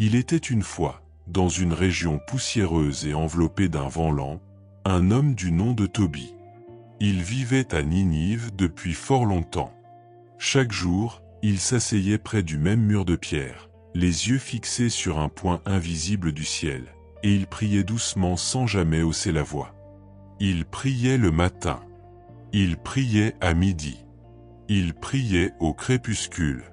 Il était une fois, dans une région poussiéreuse et enveloppée d'un vent lent, un homme du nom de Tobie. Il vivait à Ninive depuis fort longtemps. Chaque jour, il s'asseyait près du même mur de pierre, les yeux fixés sur un point invisible du ciel, et il priait doucement sans jamais hausser la voix. Il priait le matin. Il priait à midi. Il priait au crépuscule.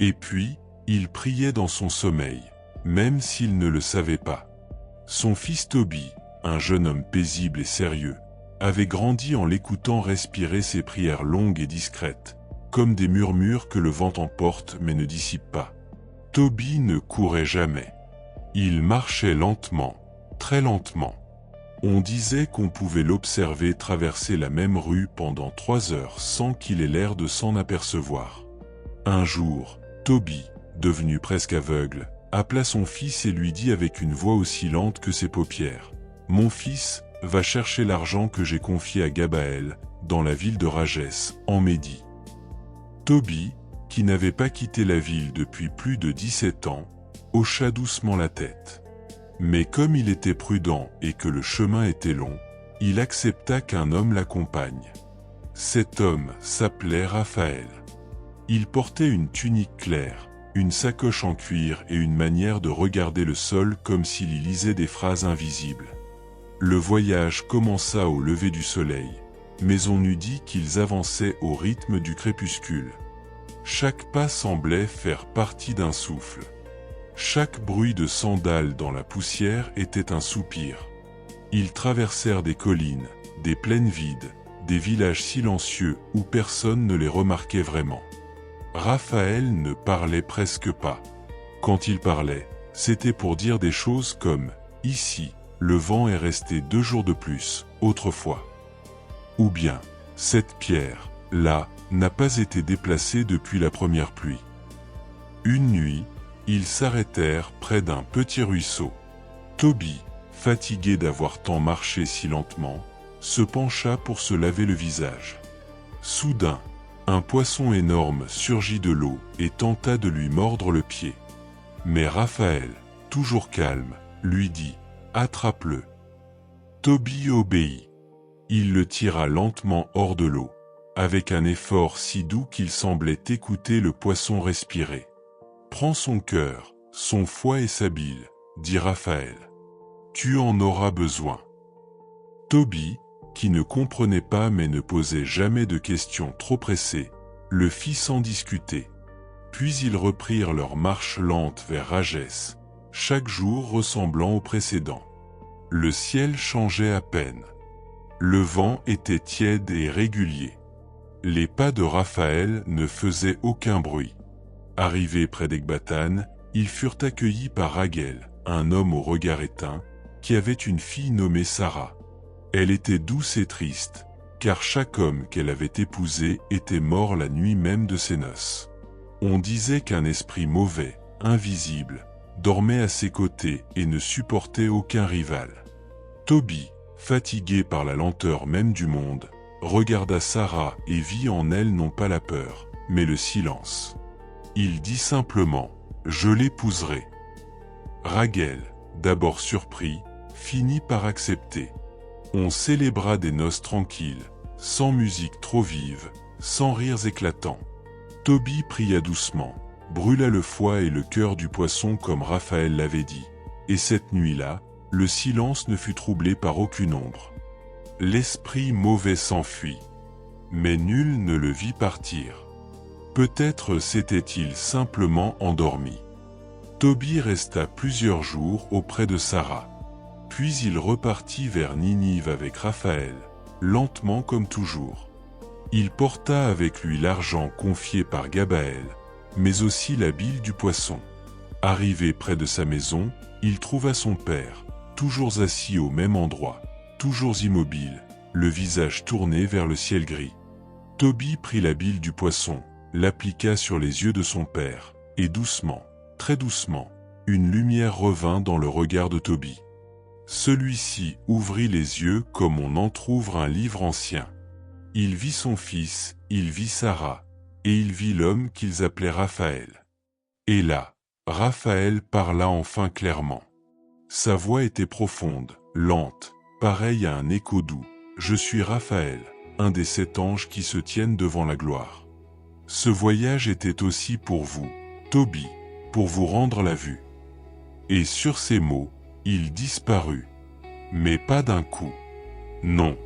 Et puis, il priait dans son sommeil, même s'il ne le savait pas. Son fils Tobie, un jeune homme paisible et sérieux, avait grandi en l'écoutant respirer ses prières longues et discrètes, comme des murmures que le vent emporte mais ne dissipe pas. Tobie ne courait jamais. Il marchait lentement, très lentement. On disait qu'on pouvait l'observer traverser la même rue pendant 3 heures sans qu'il ait l'air de s'en apercevoir. Un jour, Tobie, devenu presque aveugle, appela son fils et lui dit avec une voix aussi lente que ses paupières : « Mon fils, va chercher l'argent que j'ai confié à Gabaël, dans la ville de Rages, en Médie. » Tobie, qui n'avait pas quitté la ville depuis plus de 17 ans, hocha doucement la tête. Mais comme il était prudent et que le chemin était long, il accepta qu'un homme l'accompagne. Cet homme s'appelait Raphaël. Il portait une tunique claire, une sacoche en cuir et une manière de regarder le sol comme s'il y lisait des phrases invisibles. Le voyage commença au lever du soleil, mais on eût dit qu'ils avançaient au rythme du crépuscule. Chaque pas semblait faire partie d'un souffle. Chaque bruit de sandales dans la poussière était un soupir. Ils traversèrent des collines, des plaines vides, des villages silencieux où personne ne les remarquait vraiment. Raphaël ne parlait presque pas. Quand il parlait, c'était pour dire des choses comme « Ici, le vent est resté 2 jours de plus, autrefois. » Ou bien « Cette pierre, là, n'a pas été déplacée depuis la première pluie. » Une nuit, ils s'arrêtèrent près d'un petit ruisseau. Tobie, fatigué d'avoir tant marché si lentement, se pencha pour se laver le visage. Soudain, un poisson énorme surgit de l'eau et tenta de lui mordre le pied. Mais Raphaël, toujours calme, lui dit « Attrape-le ». Tobie obéit. Il le tira lentement hors de l'eau, avec un effort si doux qu'il semblait écouter le poisson respirer. « Prends son cœur, son foie et sa bile, » dit Raphaël. « Tu en auras besoin. » Tobie, qui ne comprenait pas mais ne posait jamais de questions trop pressées, le fit sans discuter. Puis ils reprirent leur marche lente vers Rages, chaque jour ressemblant au précédent. Le ciel changeait à peine. Le vent était tiède et régulier. Les pas de Raphaël ne faisaient aucun bruit. Arrivés près d'Ecbatane, ils furent accueillis par Raguel, un homme au regard éteint, qui avait une fille nommée Sarah. Elle était douce et triste, car chaque homme qu'elle avait épousé était mort la nuit même de ses noces. On disait qu'un esprit mauvais, invisible, dormait à ses côtés et ne supportait aucun rival. Tobie, fatigué par la lenteur même du monde, regarda Sarah et vit en elle non pas la peur, mais le silence. Il dit simplement « Je l'épouserai ». Raguel, d'abord surpris, finit par accepter. On célébra des noces tranquilles, sans musique trop vive, sans rires éclatants. Tobie pria doucement, brûla le foie et le cœur du poisson comme Raphaël l'avait dit, et cette nuit-là, le silence ne fut troublé par aucune ombre. L'esprit mauvais s'enfuit, mais nul ne le vit partir. Peut-être s'était-il simplement endormi. Tobie resta plusieurs jours auprès de Sarah. Puis il repartit vers Ninive avec Raphaël, lentement comme toujours. Il porta avec lui l'argent confié par Gabaël, mais aussi la bile du poisson. Arrivé près de sa maison, il trouva son père, toujours assis au même endroit, toujours immobile, le visage tourné vers le ciel gris. Tobie prit la bile du poisson, l'appliqua sur les yeux de son père, et doucement, très doucement, une lumière revint dans le regard de Tobie. Celui-ci ouvrit les yeux comme on entr'ouvre un livre ancien. Il vit son fils, il vit Sarah, et il vit l'homme qu'ils appelaient Raphaël. Et là, Raphaël parla enfin clairement. Sa voix était profonde, lente, pareille à un écho doux. « Je suis Raphaël, un des 7 anges qui se tiennent devant la gloire. Ce voyage était aussi pour vous, Toby, pour vous rendre la vue. » Et sur ces mots, il disparut. Mais pas d'un coup. Non.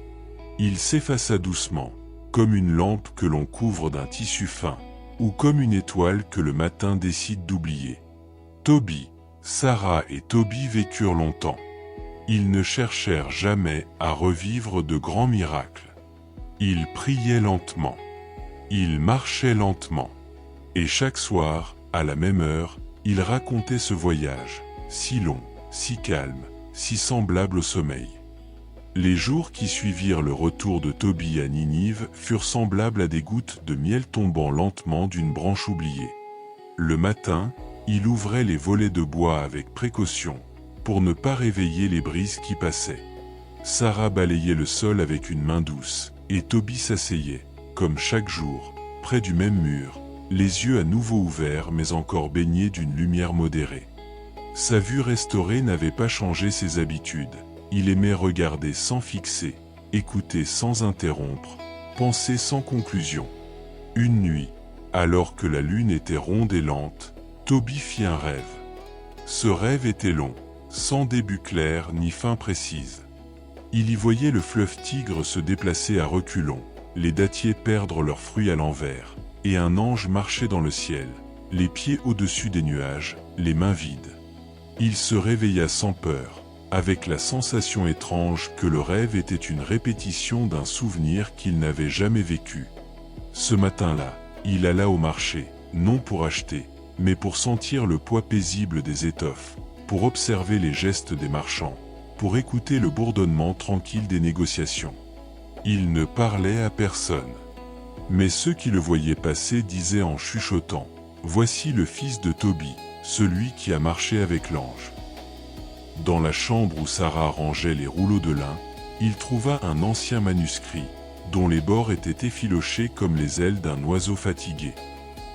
Il s'effaça doucement, comme une lampe que l'on couvre d'un tissu fin, ou comme une étoile que le matin décide d'oublier. Toby, Sarah et Toby vécurent longtemps. Ils ne cherchèrent jamais à revivre de grands miracles. Ils priaient lentement. Ils marchaient lentement. Et chaque soir, à la même heure, ils racontaient ce voyage, si long, si calme, si semblable au sommeil. Les jours qui suivirent le retour de Toby à Ninive furent semblables à des gouttes de miel tombant lentement d'une branche oubliée. Le matin, il ouvrait les volets de bois avec précaution, pour ne pas réveiller les brises qui passaient. Sarah balayait le sol avec une main douce, et Toby s'asseyait, comme chaque jour, près du même mur, les yeux à nouveau ouverts mais encore baignés d'une lumière modérée. Sa vue restaurée n'avait pas changé ses habitudes. Il aimait regarder sans fixer, écouter sans interrompre, penser sans conclusion. Une nuit, alors que la lune était ronde et lente, Toby fit un rêve. Ce rêve était long, sans début clair ni fin précise. Il y voyait le fleuve Tigre se déplacer à reculons, les dattiers perdre leurs fruits à l'envers, et un ange marcher dans le ciel, les pieds au-dessus des nuages, les mains vides. Il se réveilla sans peur, avec la sensation étrange que le rêve était une répétition d'un souvenir qu'il n'avait jamais vécu. Ce matin-là, il alla au marché, non pour acheter, mais pour sentir le poids paisible des étoffes, pour observer les gestes des marchands, pour écouter le bourdonnement tranquille des négociations. Il ne parlait à personne. Mais ceux qui le voyaient passer disaient en chuchotant « Voici le fils de Toby, celui qui a marché avec l'ange. » Dans la chambre où Sarah rangeait les rouleaux de lin, il trouva un ancien manuscrit, dont les bords étaient effilochés comme les ailes d'un oiseau fatigué.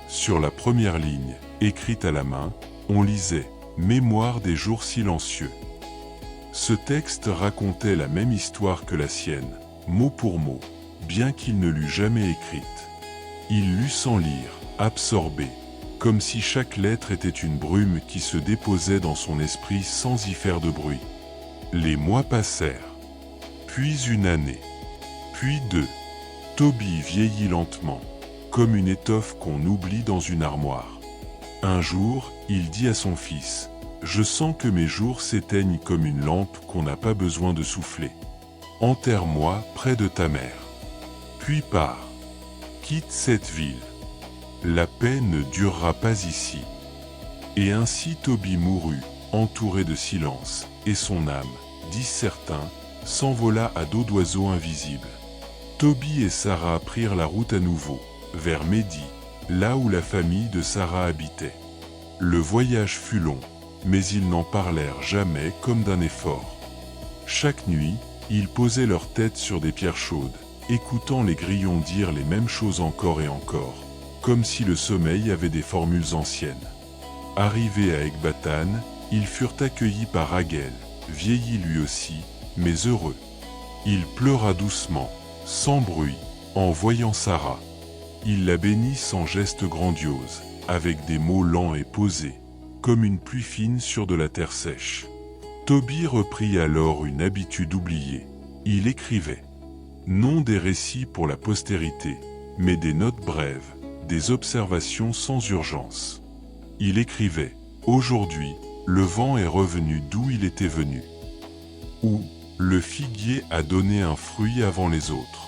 Sur la première ligne, écrite à la main, on lisait « Mémoire des jours silencieux ». Ce texte racontait la même histoire que la sienne, mot pour mot, bien qu'il ne l'eût jamais écrite. Il lut sans lire, absorbé, comme si chaque lettre était une brume qui se déposait dans son esprit sans y faire de bruit. Les mois passèrent, puis une année, puis 2. Toby vieillit lentement, comme une étoffe qu'on oublie dans une armoire. Un jour, il dit à son fils « Je sens que mes jours s'éteignent comme une lampe qu'on n'a pas besoin de souffler. Enterre-moi près de ta mère. Puis pars. Quitte cette ville. La paix ne durera pas ici. » Et ainsi Toby mourut, entouré de silence, et son âme, disent certains, s'envola à dos d'oiseau invisible. Toby et Sarah prirent la route à nouveau, vers Médi, là où la famille de Sarah habitait. Le voyage fut long, mais ils n'en parlèrent jamais comme d'un effort. Chaque nuit, ils posaient leur tête sur des pierres chaudes, écoutant les grillons dire les mêmes choses encore et encore, comme si le sommeil avait des formules anciennes. Arrivés à Ecbatane, ils furent accueillis par Raguel, vieilli lui aussi, mais heureux. Il pleura doucement, sans bruit, en voyant Sarah. Il la bénit sans geste grandiose, avec des mots lents et posés, comme une pluie fine sur de la terre sèche. Toby reprit alors une habitude oubliée. Il écrivait. Non des récits pour la postérité, mais des notes brèves, des observations sans urgence. Il écrivait « Aujourd'hui, le vent est revenu d'où il était venu. » Ou « Le figuier a donné un fruit avant les autres. »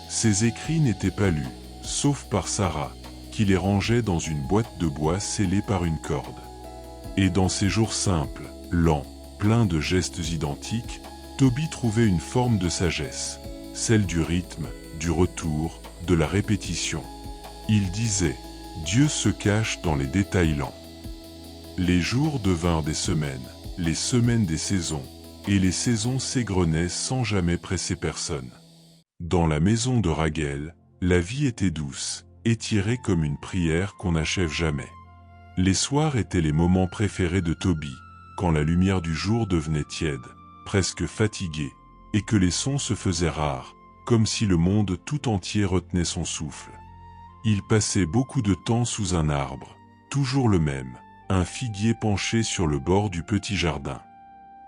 Ces écrits n'étaient pas lus, sauf par Sarah, qui les rangeait dans une boîte de bois scellée par une corde. Et dans ces jours simples, lents, pleins de gestes identiques, Toby trouvait une forme de sagesse, celle du rythme, du retour, de la répétition. Il disait « Dieu se cache dans les détails lents. » Les jours devinrent des semaines, les semaines des saisons, et les saisons s'égrenaient sans jamais presser personne. Dans la maison de Raguel, la vie était douce, étirée comme une prière qu'on n'achève jamais. Les soirs étaient les moments préférés de Toby, quand la lumière du jour devenait tiède, presque fatiguée, et que les sons se faisaient rares, comme si le monde tout entier retenait son souffle. Il passait beaucoup de temps sous un arbre, toujours le même, un figuier penché sur le bord du petit jardin.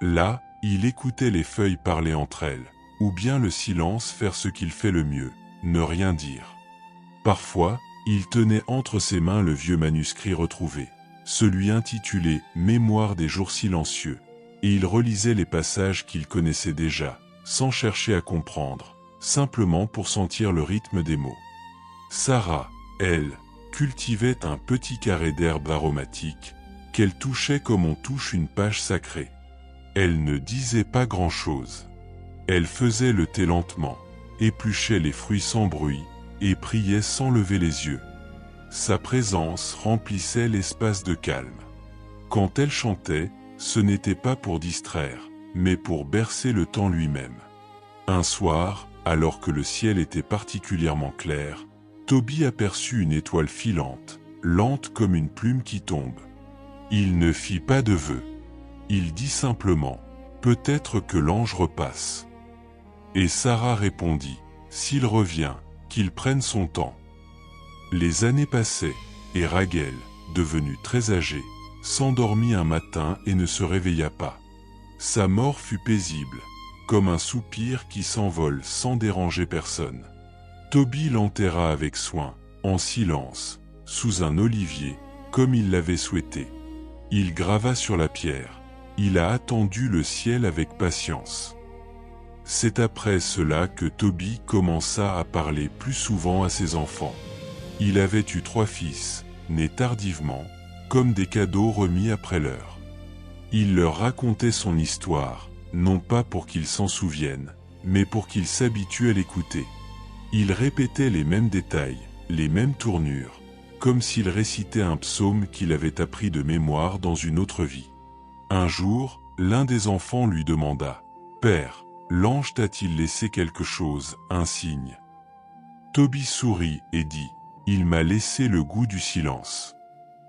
Là, il écoutait les feuilles parler entre elles, ou bien le silence faire ce qu'il fait le mieux, ne rien dire. Parfois, il tenait entre ses mains le vieux manuscrit retrouvé, celui intitulé « Mémoire des jours silencieux », et il relisait les passages qu'il connaissait déjà, sans chercher à comprendre, simplement pour sentir le rythme des mots. Sarah, elle, cultivait un petit carré d'herbes aromatiques, qu'elle touchait comme on touche une page sacrée. Elle ne disait pas grand-chose. Elle faisait le thé lentement, épluchait les fruits sans bruit, et priait sans lever les yeux. Sa présence remplissait l'espace de calme. Quand elle chantait, ce n'était pas pour distraire, mais pour bercer le temps lui-même. Un soir, alors que le ciel était particulièrement clair, Toby aperçut une étoile filante, lente comme une plume qui tombe. Il ne fit pas de vœu. Il dit simplement « Peut-être que l'ange repasse ». Et Sarah répondit « S'il revient, qu'il prenne son temps ». Les années passaient, et Raguel, devenu très âgé, s'endormit un matin et ne se réveilla pas. Sa mort fut paisible, comme un soupir qui s'envole sans déranger personne. Toby l'enterra avec soin, en silence, sous un olivier, comme il l'avait souhaité. Il grava sur la pierre. Il a attendu le ciel avec patience. C'est après cela que Toby commença à parler plus souvent à ses enfants. Il avait eu 3 fils, nés tardivement, comme des cadeaux remis après l'heure. Il leur racontait son histoire, non pas pour qu'ils s'en souviennent, mais pour qu'ils s'habituent à l'écouter. Il répétait les mêmes détails, les mêmes tournures, comme s'il récitait un psaume qu'il avait appris de mémoire dans une autre vie. Un jour, l'un des enfants lui demanda « Père, l'ange t'a-t-il laissé quelque chose, un signe ?» Toby sourit et dit « Il m'a laissé le goût du silence.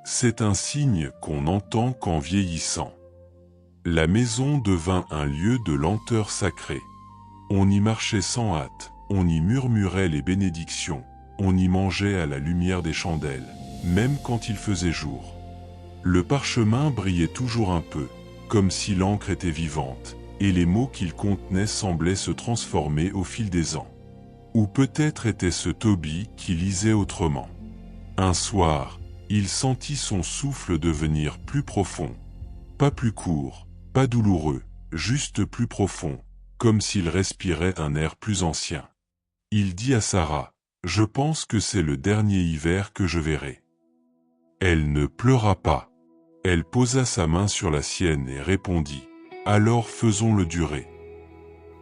C'est un signe qu'on entend qu'en vieillissant. » La maison devint un lieu de lenteur sacrée. On y marchait sans hâte, on y murmurait les bénédictions, on y mangeait à la lumière des chandelles, même quand il faisait jour. Le parchemin brillait toujours un peu, comme si l'encre était vivante, et les mots qu'il contenait semblaient se transformer au fil des ans. Ou peut-être était-ce Toby qui lisait autrement. Un soir, il sentit son souffle devenir plus profond. Pas plus court, pas douloureux, juste plus profond, comme s'il respirait un air plus ancien. Il dit à Sarah, « Je pense que c'est le dernier hiver que je verrai. » Elle ne pleura pas. Elle posa sa main sur la sienne et répondit, « Alors faisons-le durer. »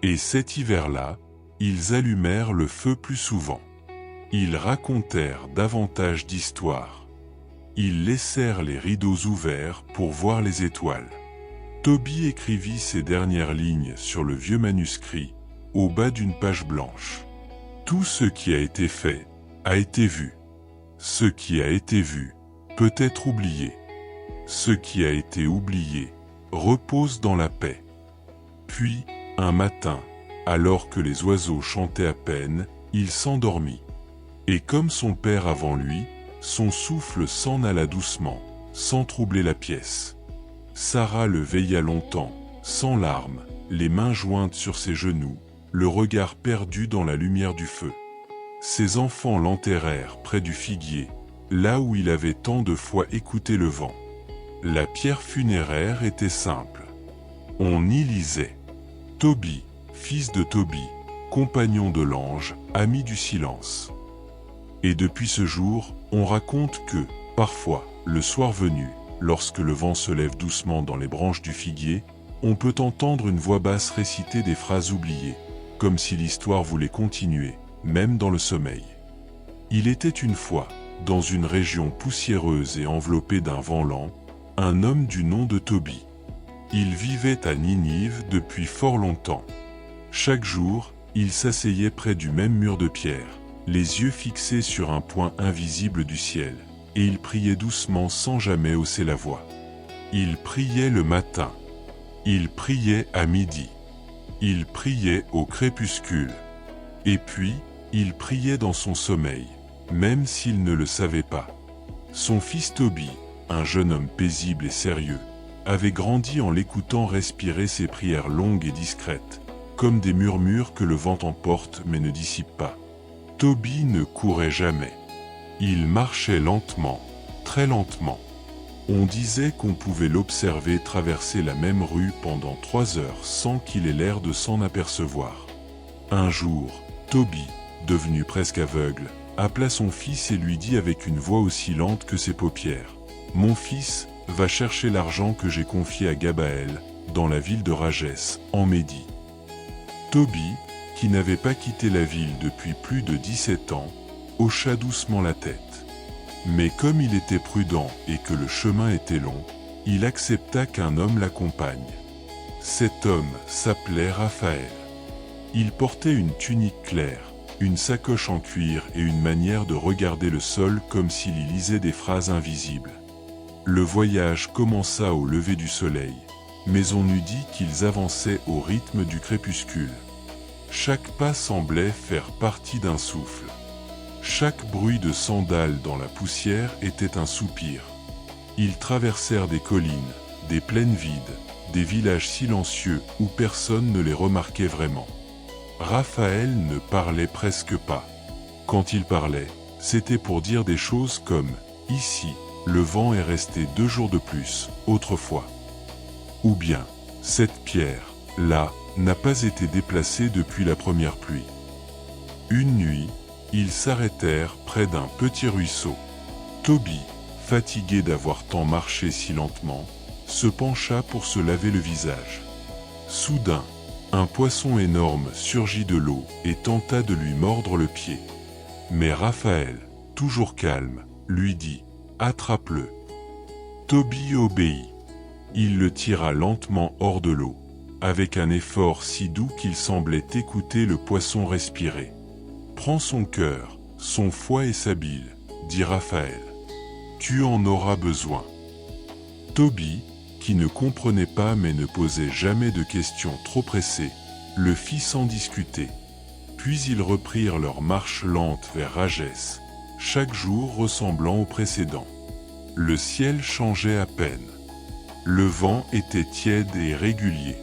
Et cet hiver-là, ils allumèrent le feu plus souvent. Ils racontèrent davantage d'histoires. Ils laissèrent les rideaux ouverts pour voir les étoiles. Toby écrivit ces dernières lignes sur le vieux manuscrit, au bas d'une page blanche. Tout ce qui a été fait, a été vu. Ce qui a été vu, peut être oublié. Ce qui a été oublié, repose dans la paix. Puis, un matin, alors que les oiseaux chantaient à peine, il s'endormit. Et comme son père avant lui, son souffle s'en alla doucement, sans troubler la pièce. Sarah le veilla longtemps, sans larmes, les mains jointes sur ses genoux, le regard perdu dans la lumière du feu. Ses enfants l'enterrèrent près du figuier, là où il avait tant de fois écouté le vent. La pierre funéraire était simple. On y lisait « Toby, fils de Toby, compagnon de l'ange, ami du silence ». Et depuis ce jour, on raconte que, parfois, le soir venu, lorsque le vent se lève doucement dans les branches du figuier, on peut entendre une voix basse réciter des phrases oubliées, comme si l'histoire voulait continuer, même dans le sommeil. Il était une fois, dans une région poussiéreuse et enveloppée d'un vent lent, un homme du nom de Toby. Il vivait à Ninive depuis fort longtemps. Chaque jour, il s'asseyait près du même mur de pierre, les yeux fixés sur un point invisible du ciel, et il priait doucement sans jamais hausser la voix. Il priait le matin. Il priait à midi. Il priait au crépuscule. Et puis, il priait dans son sommeil, même s'il ne le savait pas. Son fils Toby, un jeune homme paisible et sérieux, avait grandi en l'écoutant respirer ses prières longues et discrètes, comme des murmures que le vent emporte mais ne dissipe pas. Toby ne courait jamais. Il marchait lentement, très lentement. On disait qu'on pouvait l'observer traverser la même rue pendant 3 heures sans qu'il ait l'air de s'en apercevoir. Un jour, Toby, devenu presque aveugle, appela son fils et lui dit avec une voix aussi lente que ses paupières : « Mon fils, va chercher l'argent que j'ai confié à Gabaël, dans la ville de Rages, en Médie. » Toby, qui n'avait pas quitté la ville depuis plus de 17 ans, hocha doucement la tête. Mais comme il était prudent et que le chemin était long, il accepta qu'un homme l'accompagne. Cet homme s'appelait Raphaël. Il portait une tunique claire, une sacoche en cuir et une manière de regarder le sol comme s'il y lisait des phrases invisibles. Le voyage commença au lever du soleil, mais on eût dit qu'ils avançaient au rythme du crépuscule. Chaque pas semblait faire partie d'un souffle. Chaque bruit de sandales dans la poussière était un soupir. Ils traversèrent des collines, des plaines vides, des villages silencieux où personne ne les remarquait vraiment. Raphaël ne parlait presque pas. Quand il parlait, c'était pour dire des choses comme « Ici, le vent est resté 2 jours de plus, autrefois. » Ou bien « Cette pierre, là, n'a pas été déplacée depuis la première pluie. » Une nuit, ils s'arrêtèrent près d'un petit ruisseau. Toby, fatigué d'avoir tant marché si lentement, se pencha pour se laver le visage. Soudain, un poisson énorme surgit de l'eau et tenta de lui mordre le pied. Mais Raphaël, toujours calme, lui dit « Attrape-le ». Toby obéit. Il le tira lentement hors de l'eau, avec un effort si doux qu'il semblait écouter le poisson respirer. « Prends son cœur, son foie et sa bile, » dit Raphaël. « Tu en auras besoin. » Toby, qui ne comprenait pas mais ne posait jamais de questions trop pressées, le fit sans discuter. Puis ils reprirent leur marche lente vers Rages, chaque jour ressemblant au précédent. Le ciel changeait à peine. Le vent était tiède et régulier.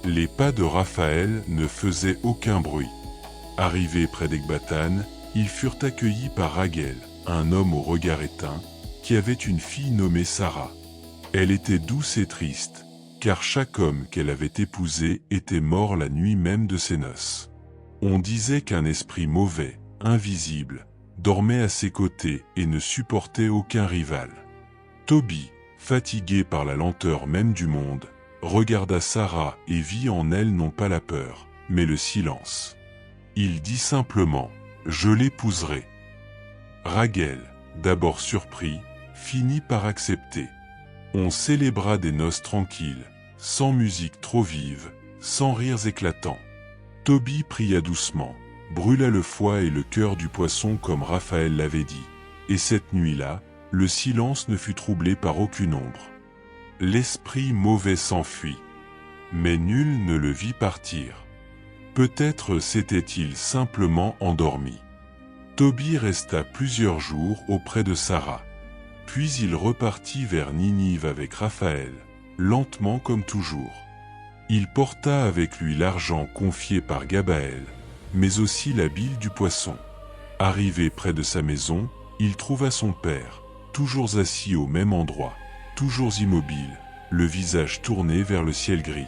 Les pas de Raphaël ne faisaient aucun bruit. Arrivés près d'Ecbatane, ils furent accueillis par Raguel, un homme au regard éteint, qui avait une fille nommée Sarah. Elle était douce et triste, car chaque homme qu'elle avait épousé était mort la nuit même de ses noces. On disait qu'un esprit mauvais, invisible, dormait à ses côtés et ne supportait aucun rival. Toby, fatigué par la lenteur même du monde, regarda Sarah et vit en elle non pas la peur, mais le silence. Il dit simplement « Je l'épouserai ». Raguel, d'abord surpris, finit par accepter. On célébra des noces tranquilles, sans musique trop vive, sans rires éclatants. Toby pria doucement, brûla le foie et le cœur du poisson comme Raphaël l'avait dit, et cette nuit-là, le silence ne fut troublé par aucune ombre. L'esprit mauvais s'enfuit, mais nul ne le vit partir. Peut-être s'était-il simplement endormi. Toby resta plusieurs jours auprès de Sarah. Puis il repartit vers Ninive avec Raphaël, lentement comme toujours. Il porta avec lui l'argent confié par Gabaël, mais aussi la bile du poisson. Arrivé près de sa maison, il trouva son père, toujours assis au même endroit, toujours immobile, le visage tourné vers le ciel gris.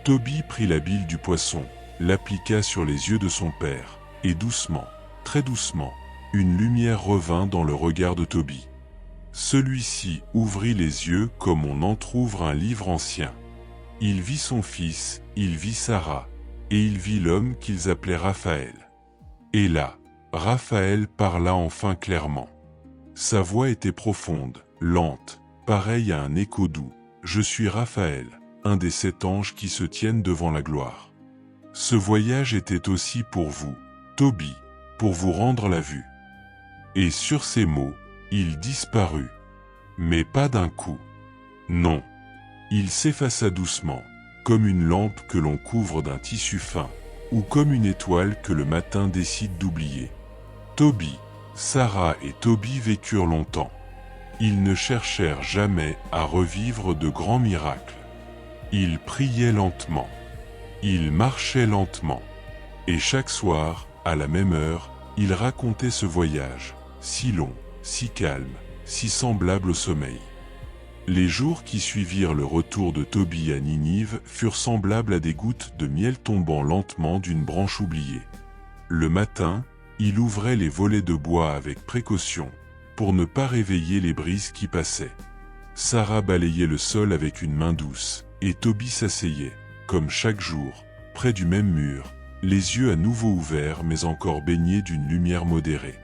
Toby prit la bile du poisson, l'appliqua sur les yeux de son père, et doucement, très doucement, une lumière revint dans le regard de Toby. Celui-ci ouvrit les yeux comme on entr'ouvre un livre ancien. Il vit son fils, il vit Sarah, et il vit l'homme qu'ils appelaient Raphaël. Et là, Raphaël parla enfin clairement. Sa voix était profonde, lente, pareille à un écho doux. « Je suis Raphaël, un des 7 anges qui se tiennent devant la gloire. Ce voyage était aussi pour vous, Toby, pour vous rendre la vue. » Et sur ces mots, Il disparut. Mais pas d'un coup. Non. Il s'effaça doucement, comme une lampe que l'on couvre d'un tissu fin, ou comme une étoile que le matin décide d'oublier. Toby, Sarah et Toby vécurent longtemps. Ils ne cherchèrent jamais à revivre de grands miracles. Ils priaient lentement. Ils marchaient lentement. Et chaque soir, à la même heure, ils racontaient ce voyage, si long, si calme, si semblable au sommeil. Les jours qui suivirent le retour de Toby à Ninive furent semblables à des gouttes de miel tombant lentement d'une branche oubliée. Le matin, il ouvrait les volets de bois avec précaution, pour ne pas réveiller les brises qui passaient. Sarah balayait le sol avec une main douce, et Toby s'asseyait, comme chaque jour, près du même mur, les yeux à nouveau ouverts mais encore baignés d'une lumière modérée.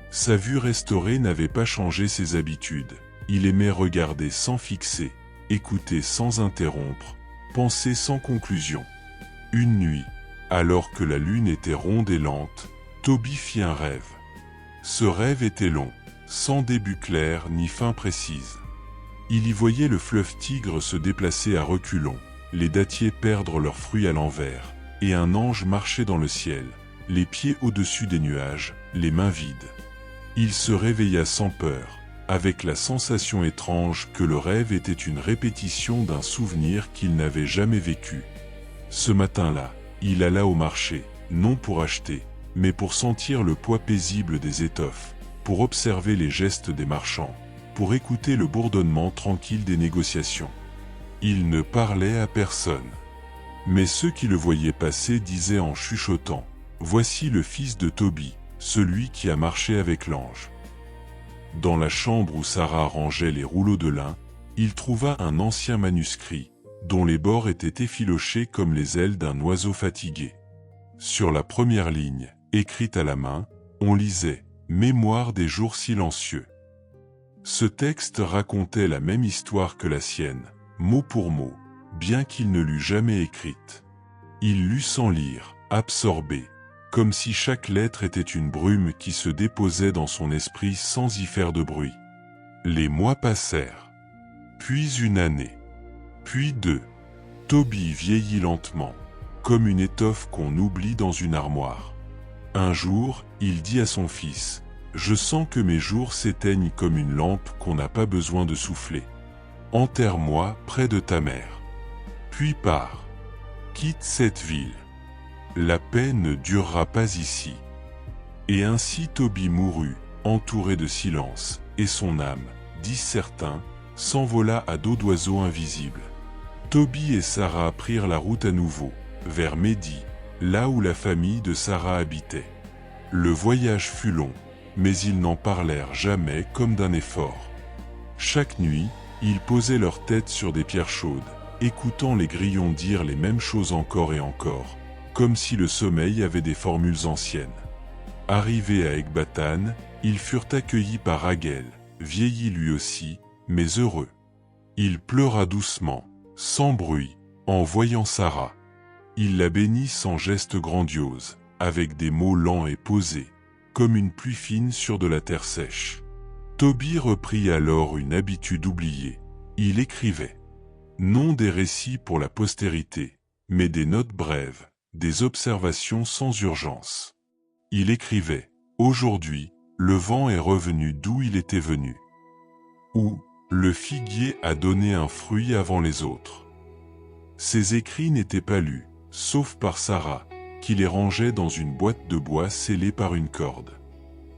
Sa vue restaurée n'avait pas changé ses habitudes. Il aimait regarder sans fixer, écouter sans interrompre, penser sans conclusion. Une nuit, alors que la lune était ronde et lente, Toby fit un rêve. Ce rêve était long, sans début clair ni fin précise. Il y voyait le fleuve Tigre se déplacer à reculons, les dattiers perdre leurs fruits à l'envers, et un ange marcher dans le ciel, les pieds au-dessus des nuages, les mains vides. Il se réveilla sans peur, avec la sensation étrange que le rêve était une répétition d'un souvenir qu'il n'avait jamais vécu. Ce matin-là, il alla au marché, non pour acheter, mais pour sentir le poids paisible des étoffes, pour observer les gestes des marchands, pour écouter le bourdonnement tranquille des négociations. Il ne parlait à personne. Mais ceux qui le voyaient passer disaient en chuchotant « Voici le fils de Toby, celui qui a marché avec l'ange ». Dans la chambre où Sarah rangeait les rouleaux de lin, il trouva un ancien manuscrit, dont les bords étaient effilochés comme les ailes d'un oiseau fatigué. Sur la première ligne, écrite à la main, on lisait « Mémoire des jours silencieux ». Ce texte racontait la même histoire que la sienne, mot pour mot, bien qu'il ne l'eût jamais écrite. Il lut sans lire, absorbé, comme si chaque lettre était une brume qui se déposait dans son esprit sans y faire de bruit. Les mois passèrent. Puis une année. Puis deux. Toby vieillit lentement, comme une étoffe qu'on oublie dans une armoire. Un jour, il dit à son fils « Je sens que mes jours s'éteignent comme une lampe qu'on n'a pas besoin de souffler. Enterre-moi près de ta mère. Puis pars. Quitte cette ville. La paix ne durera pas ici. » Et ainsi Toby mourut, entouré de silence, et son âme, disent certains, s'envola à dos d'oiseau invisible. Toby et Sarah prirent la route à nouveau, vers Médie, là où la famille de Sarah habitait. Le voyage fut long, mais ils n'en parlèrent jamais comme d'un effort. Chaque nuit, ils posaient leur tête sur des pierres chaudes, écoutant les grillons dire les mêmes choses encore et encore, comme si le sommeil avait des formules anciennes. Arrivés à Ecbatane, ils furent accueillis par Raguel, vieilli lui aussi, mais heureux. Il pleura doucement, sans bruit, en voyant Sarah. Il la bénit sans geste grandiose, avec des mots lents et posés, comme une pluie fine sur de la terre sèche. Toby reprit alors une habitude oubliée. Il écrivait. Non des récits pour la postérité, mais des notes brèves, des observations sans urgence. Il écrivait « Aujourd'hui, le vent est revenu d'où il était venu. » Ou « Le figuier a donné un fruit avant les autres. » Ces écrits n'étaient pas lus, sauf par Sarah, qui les rangeait dans une boîte de bois scellée par une corde.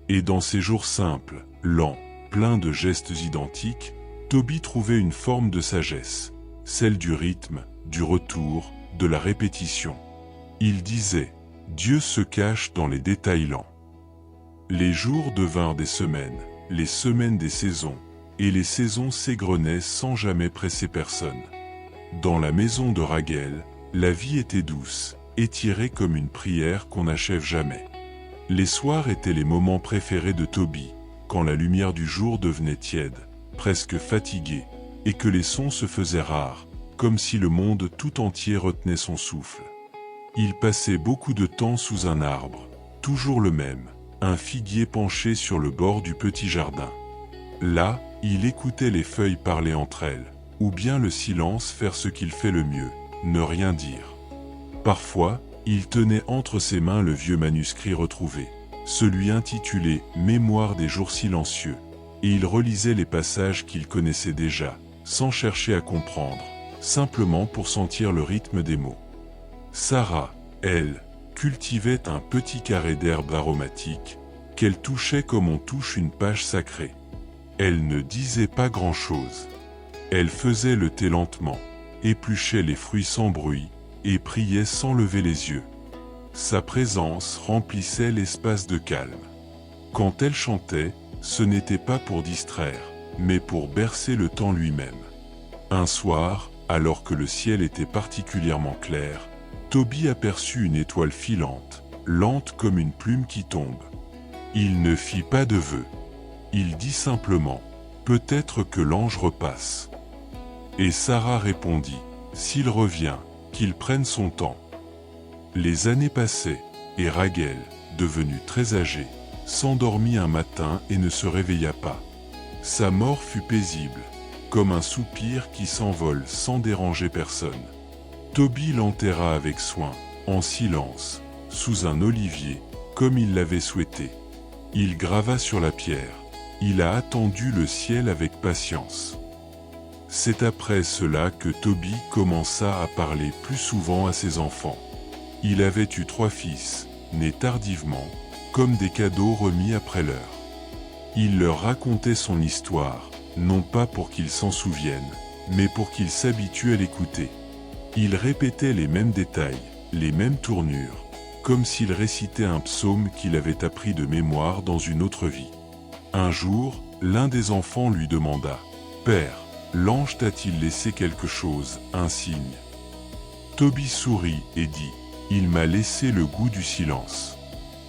Et dans ces jours simples, lents, pleins de gestes identiques, Toby trouvait une forme de sagesse, celle du rythme, du retour, de la répétition. Il disait « Dieu se cache dans les détails lents. » Les jours devinrent des semaines, les semaines des saisons, et les saisons s'égrenaient sans jamais presser personne. Dans la maison de Raguel, la vie était douce, étirée comme une prière qu'on n'achève jamais. Les soirs étaient les moments préférés de Toby, quand la lumière du jour devenait tiède, presque fatiguée, et que les sons se faisaient rares, comme si le monde tout entier retenait son souffle. Il passait beaucoup de temps sous un arbre, toujours le même, un figuier penché sur le bord du petit jardin. Là, il écoutait les feuilles parler entre elles, ou bien le silence faire ce qu'il fait le mieux, ne rien dire. Parfois, il tenait entre ses mains le vieux manuscrit retrouvé, celui intitulé « Mémoire des jours silencieux », et il relisait les passages qu'il connaissait déjà, sans chercher à comprendre, simplement pour sentir le rythme des mots. Sarah, elle, cultivait un petit carré d'herbes aromatiques, qu'elle touchait comme on touche une page sacrée. Elle ne disait pas grand-chose. Elle faisait le thé lentement, épluchait les fruits sans bruit, et priait sans lever les yeux. Sa présence remplissait l'espace de calme. Quand elle chantait, ce n'était pas pour distraire, mais pour bercer le temps lui-même. Un soir, alors que le ciel était particulièrement clair, Toby aperçut une étoile filante, lente comme une plume qui tombe. Il ne fit pas de vœu. Il dit simplement « Peut-être que l'ange repasse ». Et Sarah répondit « S'il revient, qu'il prenne son temps ». Les années passaient, et Raguel, devenu très âgé, s'endormit un matin et ne se réveilla pas. Sa mort fut paisible, comme un soupir qui s'envole sans déranger personne. Toby l'enterra avec soin, en silence, sous un olivier, comme il l'avait souhaité. Il grava sur la pierre. Il a attendu le ciel avec patience. C'est après cela que Toby commença à parler plus souvent à ses enfants. Il avait eu 3 fils, nés tardivement, comme des cadeaux remis après l'heure. Il leur racontait son histoire, non pas pour qu'ils s'en souviennent, mais pour qu'ils s'habituent à l'écouter. Il répétait les mêmes détails, les mêmes tournures, comme s'il récitait un psaume qu'il avait appris de mémoire dans une autre vie. Un jour, l'un des enfants lui demanda « Père, l'ange t'a-t-il laissé quelque chose, un signe ?» Toby sourit et dit « Il m'a laissé le goût du silence.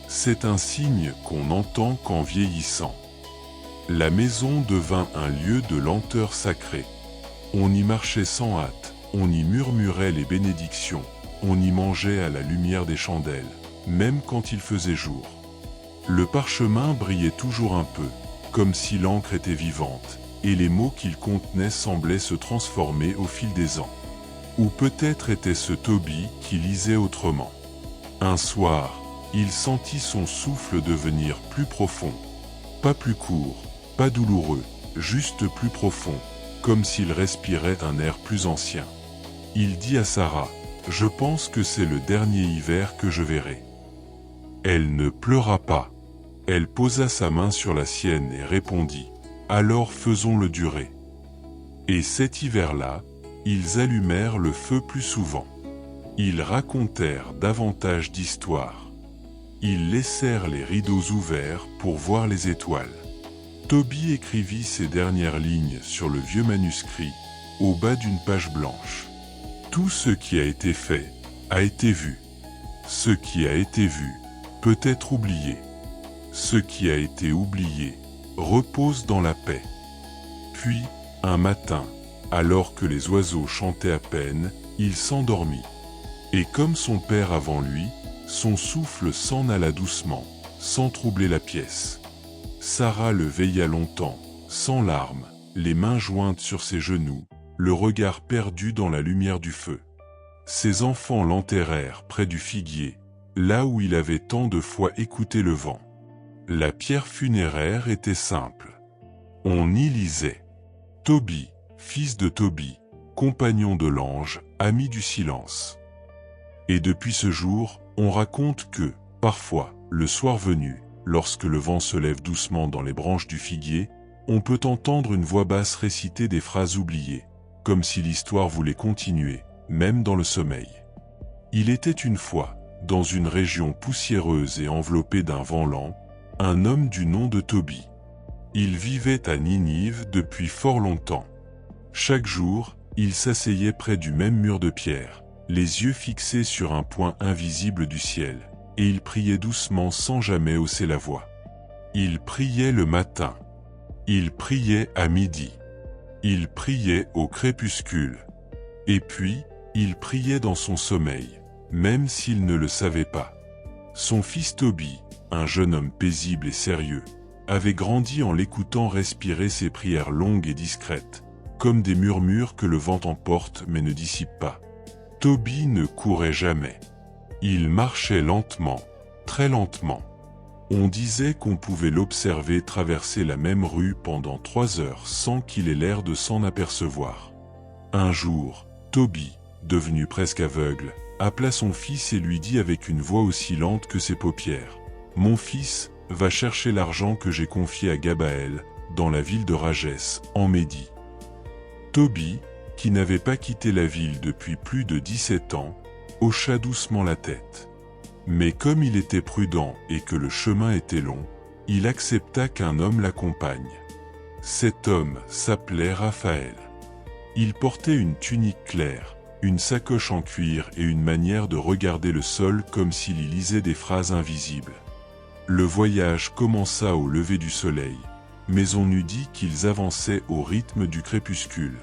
C'est un signe qu'on entend qu'en vieillissant. » La maison devint un lieu de lenteur sacrée. On y marchait sans hâte, on y murmurait les bénédictions, on y mangeait à la lumière des chandelles, même quand il faisait jour. Le parchemin brillait toujours un peu, comme si l'encre était vivante, et les mots qu'il contenait semblaient se transformer au fil des ans. Ou peut-être était-ce Toby qui lisait autrement. Un soir, il sentit son souffle devenir plus profond. Pas plus court, pas douloureux, juste plus profond, comme s'il respirait un air plus ancien. Il dit à Sarah « Je pense que c'est le dernier hiver que je verrai. » Elle ne pleura pas. Elle posa sa main sur la sienne et répondit « Alors faisons-le durer. » Et cet hiver-là, ils allumèrent le feu plus souvent. Ils racontèrent davantage d'histoires. Ils laissèrent les rideaux ouverts pour voir les étoiles. Toby écrivit ces dernières lignes sur le vieux manuscrit, au bas d'une page blanche. Tout ce qui a été fait, a été vu. Ce qui a été vu, peut être oublié. Ce qui a été oublié, repose dans la paix. Puis, un matin, alors que les oiseaux chantaient à peine, il s'endormit. Et comme son père avant lui, son souffle s'en alla doucement, sans troubler la pièce. Sarah le veilla longtemps, sans larmes, les mains jointes sur ses genoux, le regard perdu dans la lumière du feu. Ses enfants l'enterrèrent près du figuier, là où il avait tant de fois écouté le vent. La pierre funéraire était simple. On y lisait « Toby, fils de Toby, compagnon de l'ange, ami du silence ». Et depuis ce jour, on raconte que, parfois, le soir venu, lorsque le vent se lève doucement dans les branches du figuier, on peut entendre une voix basse réciter des phrases oubliées, comme si l'histoire voulait continuer, même dans le sommeil. Il était une fois, dans une région poussiéreuse et enveloppée d'un vent lent, un homme du nom de Toby. Il vivait à Ninive depuis fort longtemps. Chaque jour, il s'asseyait près du même mur de pierre, les yeux fixés sur un point invisible du ciel, et il priait doucement sans jamais hausser la voix. Il priait le matin. Il priait à midi. Il priait au crépuscule. Et puis, il priait dans son sommeil, même s'il ne le savait pas. Son fils Toby, un jeune homme paisible et sérieux, avait grandi en l'écoutant respirer ses prières longues et discrètes, comme des murmures que le vent emporte mais ne dissipe pas. Toby ne courait jamais. Il marchait lentement, très lentement. On disait qu'on pouvait l'observer traverser la même rue pendant 3 heures sans qu'il ait l'air de s'en apercevoir. Un jour, Toby, devenu presque aveugle, appela son fils et lui dit avec une voix aussi lente que ses paupières : « Mon fils, va chercher l'argent que j'ai confié à Gabaël, dans la ville de Rages, en Médie. » Toby, qui n'avait pas quitté la ville depuis plus de 17 ans, hocha doucement la tête. Mais comme il était prudent et que le chemin était long, il accepta qu'un homme l'accompagne. Cet homme s'appelait Raphaël. Il portait une tunique claire, une sacoche en cuir et une manière de regarder le sol comme s'il y lisait des phrases invisibles. Le voyage commença au lever du soleil, mais on eût dit qu'ils avançaient au rythme du crépuscule.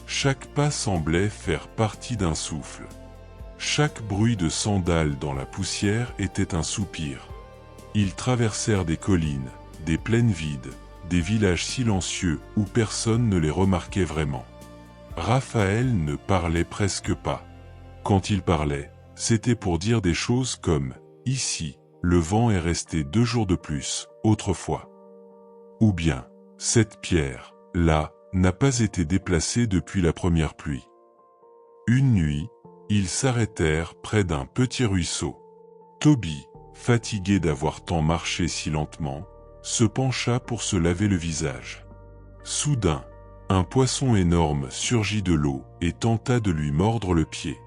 Chaque pas semblait faire partie d'un souffle. Chaque bruit de sandales dans la poussière était un soupir. Ils traversèrent des collines, des plaines vides, des villages silencieux où personne ne les remarquait vraiment. Raphaël ne parlait presque pas. Quand il parlait, c'était pour dire des choses comme « Ici, le vent est resté 2 jours de plus, autrefois. » Ou bien « Cette pierre, là, n'a pas été déplacée depuis la première pluie. » Une nuit, ils s'arrêtèrent près d'un petit ruisseau. Toby, fatigué d'avoir tant marché si lentement, se pencha pour se laver le visage. Soudain, un poisson énorme surgit de l'eau et tenta de lui mordre le pied.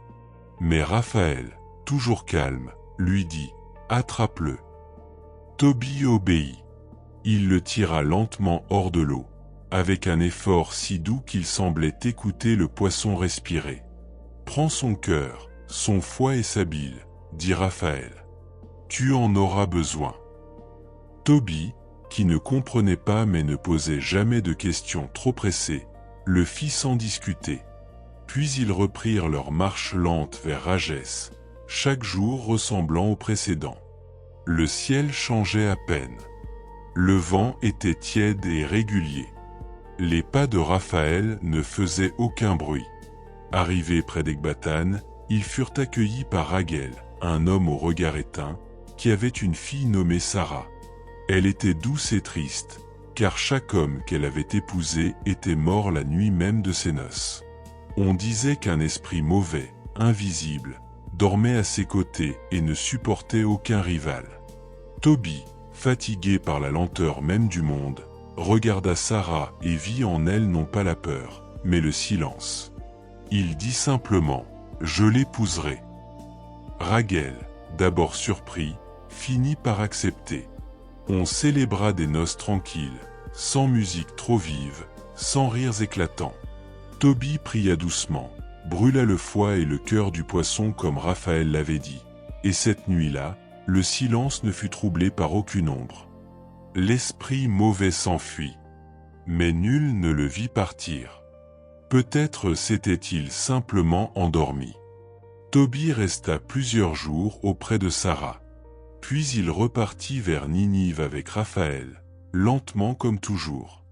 Mais Raphaël, toujours calme, lui dit « Attrape-le ». Toby obéit. Il le tira lentement hors de l'eau, avec un effort si doux qu'il semblait écouter le poisson respirer. « Prends son cœur, son foie et sa bile, » dit Raphaël. « Tu en auras besoin. » Toby, qui ne comprenait pas mais ne posait jamais de questions trop pressées, le fit sans discuter. Puis ils reprirent leur marche lente vers Rages, chaque jour ressemblant au précédent. Le ciel changeait à peine. Le vent était tiède et régulier. Les pas de Raphaël ne faisaient aucun bruit. Arrivés près d'Ecbatane, ils furent accueillis par Raguel, un homme au regard éteint, qui avait une fille nommée Sarah. Elle était douce et triste, car chaque homme qu'elle avait épousé était mort la nuit même de ses noces. On disait qu'un esprit mauvais, invisible, dormait à ses côtés et ne supportait aucun rival. Toby, fatigué par la lenteur même du monde, regarda Sarah et vit en elle non pas la peur, mais le silence. Il dit simplement « Je l'épouserai ». Raguel, d'abord surpris, finit par accepter. On célébra des noces tranquilles, sans musique trop vive, sans rires éclatants. Toby pria doucement, brûla le foie et le cœur du poisson comme Raphaël l'avait dit, et cette nuit-là, le silence ne fut troublé par aucune ombre. L'esprit mauvais s'enfuit, mais nul ne le vit partir. Peut-être s'était-il simplement endormi. Toby resta plusieurs jours auprès de Sarah. Puis il repartit vers Ninive avec Raphaël, lentement comme toujours.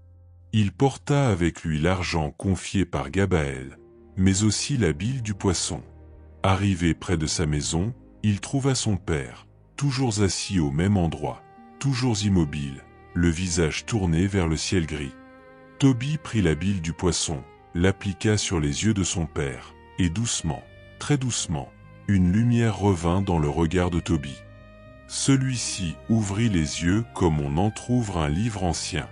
Il porta avec lui l'argent confié par Gabaël, mais aussi la bile du poisson. Arrivé près de sa maison, il trouva son père, toujours assis au même endroit, toujours immobile, le visage tourné vers le ciel gris. Toby prit la bile du poisson, l'appliqua sur les yeux de son père, et doucement, très doucement, une lumière revint dans le regard de Toby. Celui-ci ouvrit les yeux comme on entr'ouvre un livre ancien.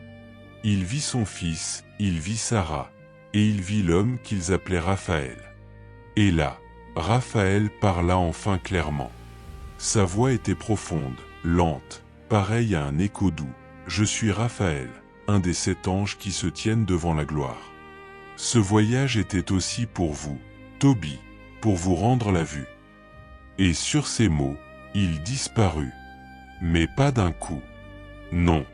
Il vit son fils, il vit Sarah, et il vit l'homme qu'ils appelaient Raphaël. Et là, Raphaël parla enfin clairement. Sa voix était profonde, lente, pareille à un écho doux. « Je suis Raphaël, un des 7 anges qui se tiennent devant la gloire. Ce voyage était aussi pour vous, Toby, pour vous rendre la vue. » Et sur ces mots, il disparut. Mais pas d'un coup. Non.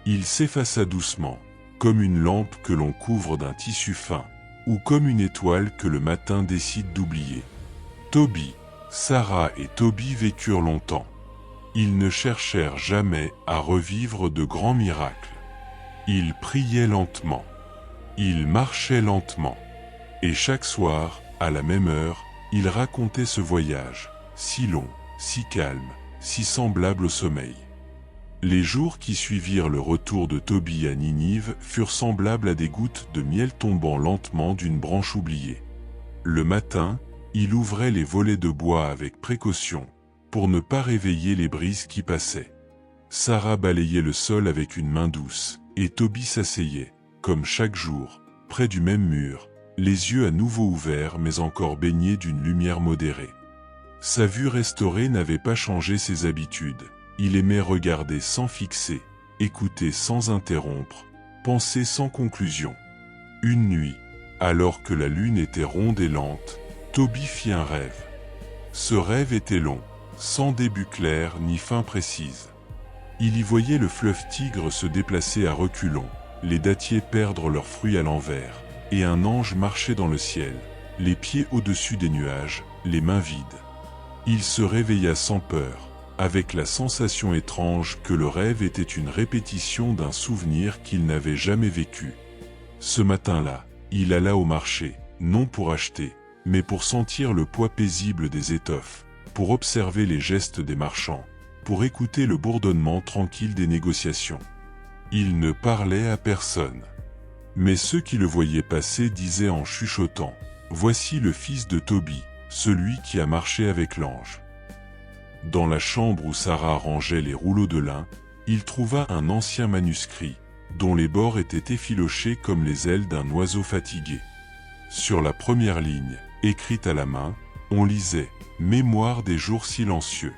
Il s'effaça doucement, comme une lampe que l'on couvre d'un tissu fin, ou comme une étoile que le matin décide d'oublier. Toby, Sarah et Toby vécurent longtemps. Ils ne cherchèrent jamais à revivre de grands miracles. Ils priaient lentement. Ils marchaient lentement. Et chaque soir, à la même heure, ils racontaient ce voyage, si long, si calme, si semblable au sommeil. Les jours qui suivirent le retour de Tobie à Ninive furent semblables à des gouttes de miel tombant lentement d'une branche oubliée. Le matin, il ouvrait les volets de bois avec précaution, pour ne pas réveiller les brises qui passaient. Sarah balayait le sol avec une main douce, et Tobie s'asseyait, comme chaque jour, près du même mur, les yeux à nouveau ouverts mais encore baignés d'une lumière modérée. Sa vue restaurée n'avait pas changé ses habitudes. Il aimait regarder sans fixer, écouter sans interrompre, penser sans conclusion. Une nuit, alors que la lune était ronde et lente, Tobie fit un rêve. Ce rêve était long, sans début clair ni fin précise. Il y voyait le fleuve Tigre se déplacer à reculons, les dattiers perdre leurs fruits à l'envers, et un ange marcher dans le ciel, les pieds au-dessus des nuages, les mains vides. Il se réveilla sans peur, avec la sensation étrange que le rêve était une répétition d'un souvenir qu'il n'avait jamais vécu. Ce matin-là, il alla au marché, non pour acheter, mais pour sentir le poids paisible des étoffes, pour observer les gestes des marchands, pour écouter le bourdonnement tranquille des négociations. Il ne parlait à personne. Mais ceux qui le voyaient passer disaient en chuchotant « Voici le fils de Tobie, celui qui a marché avec l'ange ». Dans la chambre où Sarah rangeait les rouleaux de lin, il trouva un ancien manuscrit, dont les bords étaient effilochés comme les ailes d'un oiseau fatigué. Sur la première ligne, écrite à la main, on lisait « Mémoire des jours silencieux ».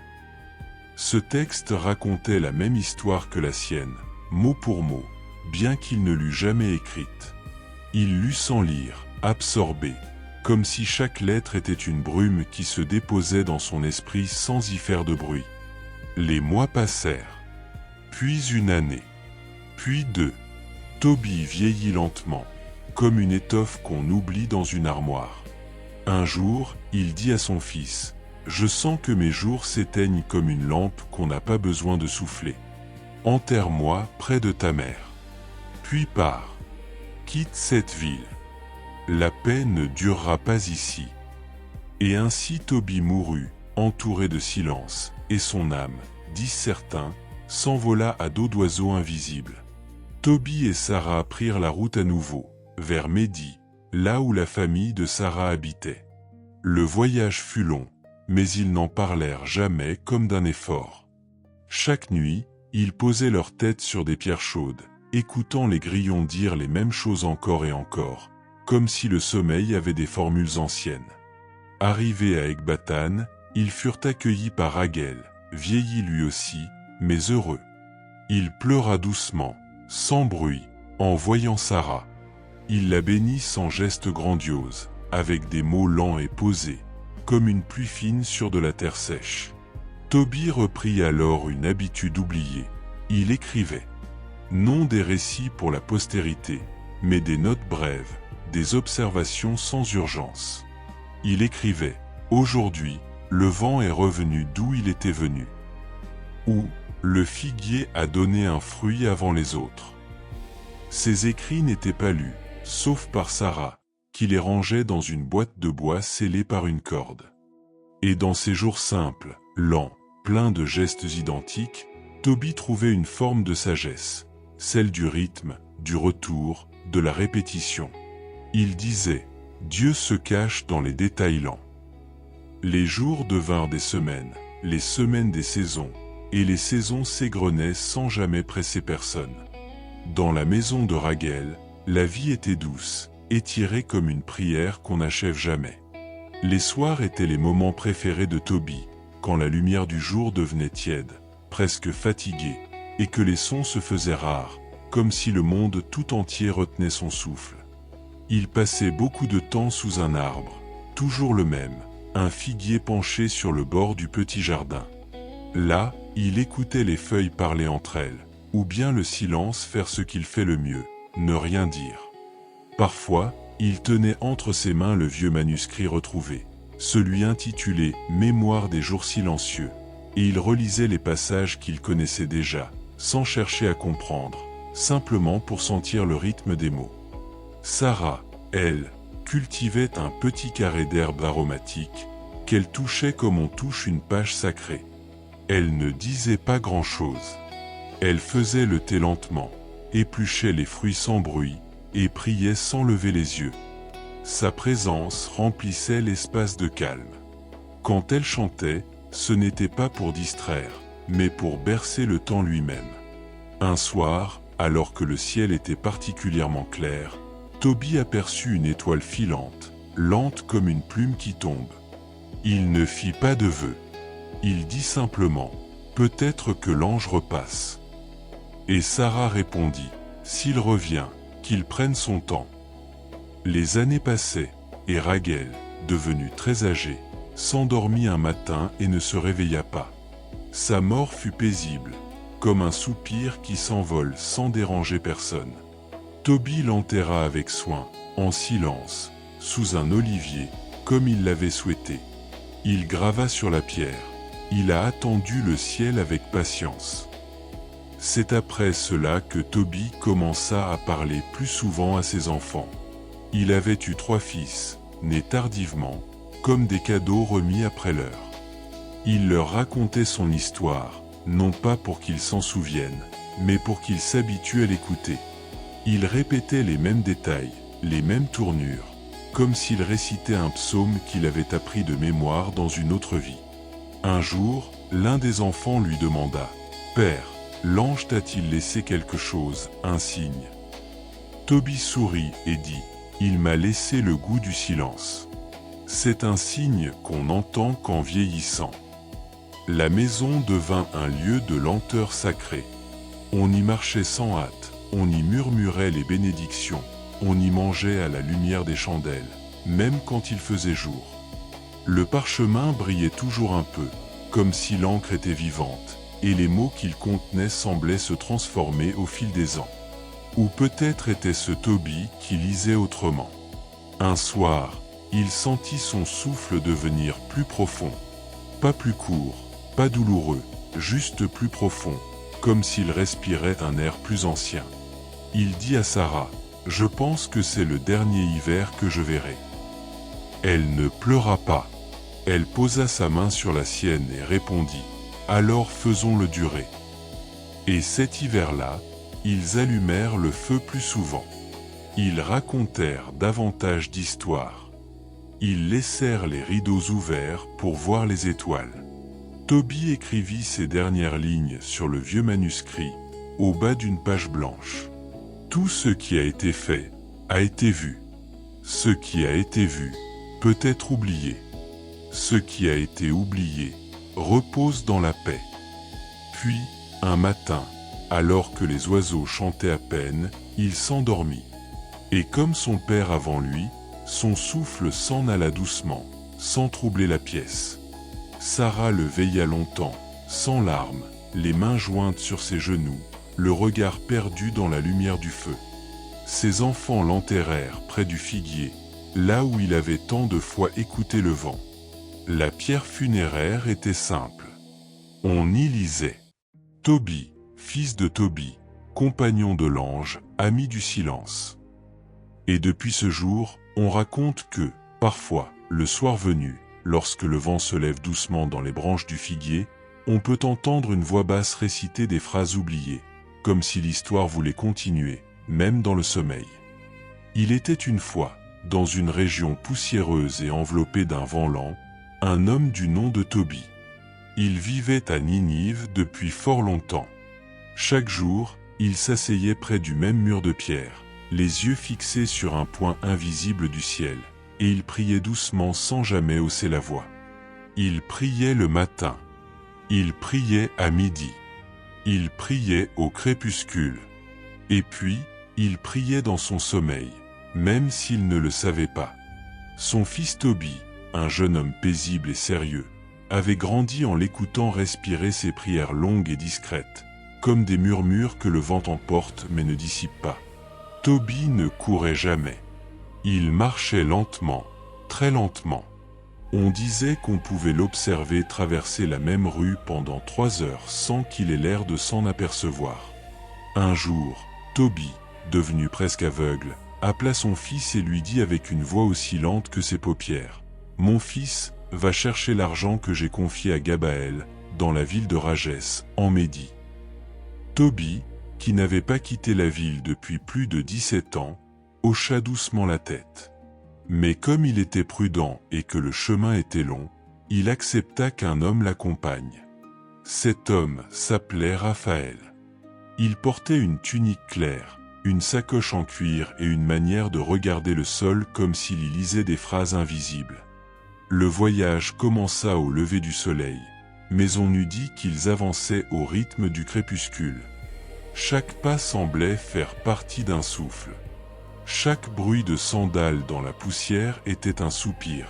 Ce texte racontait la même histoire que la sienne, mot pour mot, bien qu'il ne l'eût jamais écrite. Il lut sans lire, absorbé, comme si chaque lettre était une brume qui se déposait dans son esprit sans y faire de bruit. Les mois passèrent. Puis une année. Puis deux. Tobie vieillit lentement, comme une étoffe qu'on oublie dans une armoire. Un jour, il dit à son fils « Je sens que mes jours s'éteignent comme une lampe qu'on n'a pas besoin de souffler. Enterre-moi près de ta mère. Puis pars. Quitte cette ville. La paix ne durera pas ici. » Et ainsi Tobie mourut, entouré de silence, et son âme, disent certains, s'envola à dos d'oiseau invisible. Tobie et Sarah prirent la route à nouveau, vers Médie, là où la famille de Sarah habitait. Le voyage fut long, mais ils n'en parlèrent jamais comme d'un effort. Chaque nuit, ils posaient leur tête sur des pierres chaudes, écoutant les grillons dire les mêmes choses encore et encore, comme si le sommeil avait des formules anciennes. Arrivés à Ecbatane, ils furent accueillis par Raguel, vieilli lui aussi, mais heureux. Il pleura doucement, sans bruit, en voyant Sarah. Il la bénit sans geste grandiose, avec des mots lents et posés, comme une pluie fine sur de la terre sèche. Tobie reprit alors une habitude oubliée. Il écrivait. Non des récits pour la postérité, mais des notes brèves, des observations sans urgence. Il écrivait « Aujourd'hui, le vent est revenu d'où il était venu. » Ou « Le figuier a donné un fruit avant les autres. » Ces écrits n'étaient pas lus, sauf par Sarah, qui les rangeait dans une boîte de bois scellée par une corde. Et dans ces jours simples, lents, pleins de gestes identiques, Tobie trouvait une forme de sagesse, celle du rythme, du retour, de la répétition. Il disait « Dieu se cache dans les détails lents. » Les jours devinrent des semaines, les semaines des saisons, et les saisons s'égrenaient sans jamais presser personne. Dans la maison de Raguel, la vie était douce, étirée comme une prière qu'on n'achève jamais. Les soirs étaient les moments préférés de Tobie, quand la lumière du jour devenait tiède, presque fatiguée, et que les sons se faisaient rares, comme si le monde tout entier retenait son souffle. Il passait beaucoup de temps sous un arbre, toujours le même, un figuier penché sur le bord du petit jardin. Là, il écoutait les feuilles parler entre elles, ou bien le silence faire ce qu'il fait le mieux, ne rien dire. Parfois, il tenait entre ses mains le vieux manuscrit retrouvé, celui intitulé « Mémoire des jours silencieux », et il relisait les passages qu'il connaissait déjà, sans chercher à comprendre, simplement pour sentir le rythme des mots. Sarah, elle, cultivait un petit carré d'herbes aromatiques, qu'elle touchait comme on touche une page sacrée. Elle ne disait pas grand-chose. Elle faisait le thé lentement, épluchait les fruits sans bruit, et priait sans lever les yeux. Sa présence remplissait l'espace de calme. Quand elle chantait, ce n'était pas pour distraire, mais pour bercer le temps lui-même. Un soir, alors que le ciel était particulièrement clair, Toby aperçut une étoile filante, lente comme une plume qui tombe. Il ne fit pas de vœu. Il dit simplement « Peut-être que l'ange repasse ». Et Sarah répondit « S'il revient, qu'il prenne son temps ». Les années passaient, et Raguel, devenu très âgé, s'endormit un matin et ne se réveilla pas. Sa mort fut paisible, comme un soupir qui s'envole sans déranger personne. Toby l'enterra avec soin, en silence, sous un olivier, comme il l'avait souhaité. Il grava sur la pierre. Il a attendu le ciel avec patience. C'est après cela que Toby commença à parler plus souvent à ses enfants. Il avait eu 3 fils, nés tardivement, comme des cadeaux remis après l'heure. Il leur racontait son histoire, non pas pour qu'ils s'en souviennent, mais pour qu'ils s'habituent à l'écouter. Il répétait les mêmes détails, les mêmes tournures, comme s'il récitait un psaume qu'il avait appris de mémoire dans une autre vie. Un jour, l'un des enfants lui demanda « Père, l'ange t'a-t-il laissé quelque chose, un signe ?» Toby sourit et dit « Il m'a laissé le goût du silence. C'est un signe qu'on entend qu'en vieillissant. » La maison devint un lieu de lenteur sacrée. On y marchait sans hâte, on y murmurait les bénédictions, on y mangeait à la lumière des chandelles, même quand il faisait jour. Le parchemin brillait toujours un peu, comme si l'encre était vivante, et les mots qu'il contenait semblaient se transformer au fil des ans. Ou peut-être était-ce Toby qui lisait autrement. Un soir, il sentit son souffle devenir plus profond. Pas plus court, pas douloureux, juste plus profond, comme s'il respirait un air plus ancien. Il dit à Sarah, « Je pense que c'est le dernier hiver que je verrai. » Elle ne pleura pas. Elle posa sa main sur la sienne et répondit, « Alors faisons-le durer. » Et cet hiver-là, ils allumèrent le feu plus souvent. Ils racontèrent davantage d'histoires. Ils laissèrent les rideaux ouverts pour voir les étoiles. Toby écrivit ces dernières lignes sur le vieux manuscrit, au bas d'une page blanche. Tout ce qui a été fait, a été vu. Ce qui a été vu, peut être oublié. Ce qui a été oublié, repose dans la paix. Puis, un matin, alors que les oiseaux chantaient à peine, il s'endormit. Et comme son père avant lui, son souffle s'en alla doucement, sans troubler la pièce. Sarah le veilla longtemps, sans larmes, les mains jointes sur ses genoux, le regard perdu dans la lumière du feu. Ses enfants l'enterrèrent près du figuier, là où il avait tant de fois écouté le vent. La pierre funéraire était simple. On y lisait « Toby, fils de Toby, compagnon de l'ange, ami du silence ». Et depuis ce jour, on raconte que, parfois, le soir venu, lorsque le vent se lève doucement dans les branches du figuier, on peut entendre une voix basse réciter des phrases oubliées, comme si l'histoire voulait continuer, même dans le sommeil. Il était une fois, dans une région poussiéreuse et enveloppée d'un vent lent, un homme du nom de Toby. Il vivait à Ninive depuis fort longtemps. Chaque jour, il s'asseyait près du même mur de pierre, les yeux fixés sur un point invisible du ciel, et il priait doucement sans jamais hausser la voix. Il priait le matin. Il priait à midi. Il priait au crépuscule. Et puis, il priait dans son sommeil, même s'il ne le savait pas. Son fils Toby, un jeune homme paisible et sérieux, avait grandi en l'écoutant respirer ses prières longues et discrètes, comme des murmures que le vent emporte mais ne dissipe pas. Toby ne courait jamais. Il marchait lentement, très lentement. On disait qu'on pouvait l'observer traverser la même rue pendant 3 heures sans qu'il ait l'air de s'en apercevoir. Un jour, Toby, devenu presque aveugle, appela son fils et lui dit avec une voix aussi lente que ses paupières : « Mon fils, va chercher l'argent que j'ai confié à Gabaël, dans la ville de Rages, en Médie. » Toby, qui n'avait pas quitté la ville depuis plus de 17 ans, hocha doucement la tête. Mais comme il était prudent et que le chemin était long, il accepta qu'un homme l'accompagne. Cet homme s'appelait Raphaël. Il portait une tunique claire, une sacoche en cuir et une manière de regarder le sol comme s'il y lisait des phrases invisibles. Le voyage commença au lever du soleil, mais on eût dit qu'ils avançaient au rythme du crépuscule. Chaque pas semblait faire partie d'un souffle. Chaque bruit de sandales dans la poussière était un soupir.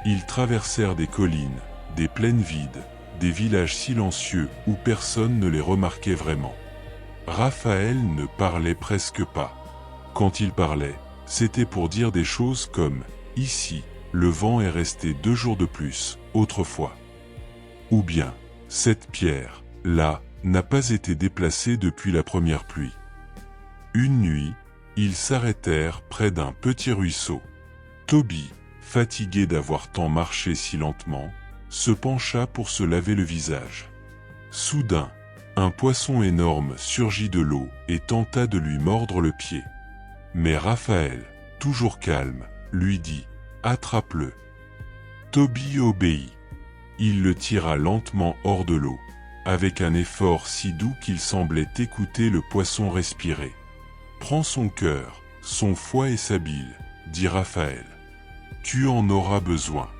Ils traversèrent des collines, des plaines vides, des villages silencieux où personne ne les remarquait vraiment. Raphaël ne parlait presque pas. Quand il parlait, c'était pour dire des choses comme « Ici, le vent est resté 2 jours de plus, autrefois. » Ou bien « Cette pierre, là, n'a pas été déplacée depuis la première pluie. » Une nuit, ils s'arrêtèrent près d'un petit ruisseau. Toby, fatigué d'avoir tant marché si lentement, se pencha pour se laver le visage. Soudain, un poisson énorme surgit de l'eau et tenta de lui mordre le pied. Mais Raphaël, toujours calme, lui dit « Attrape-le ». Toby obéit. Il le tira lentement hors de l'eau, avec un effort si doux qu'il semblait écouter le poisson respirer. « Prends son cœur, son foie et sa bile, » dit Raphaël. « Tu en auras besoin. »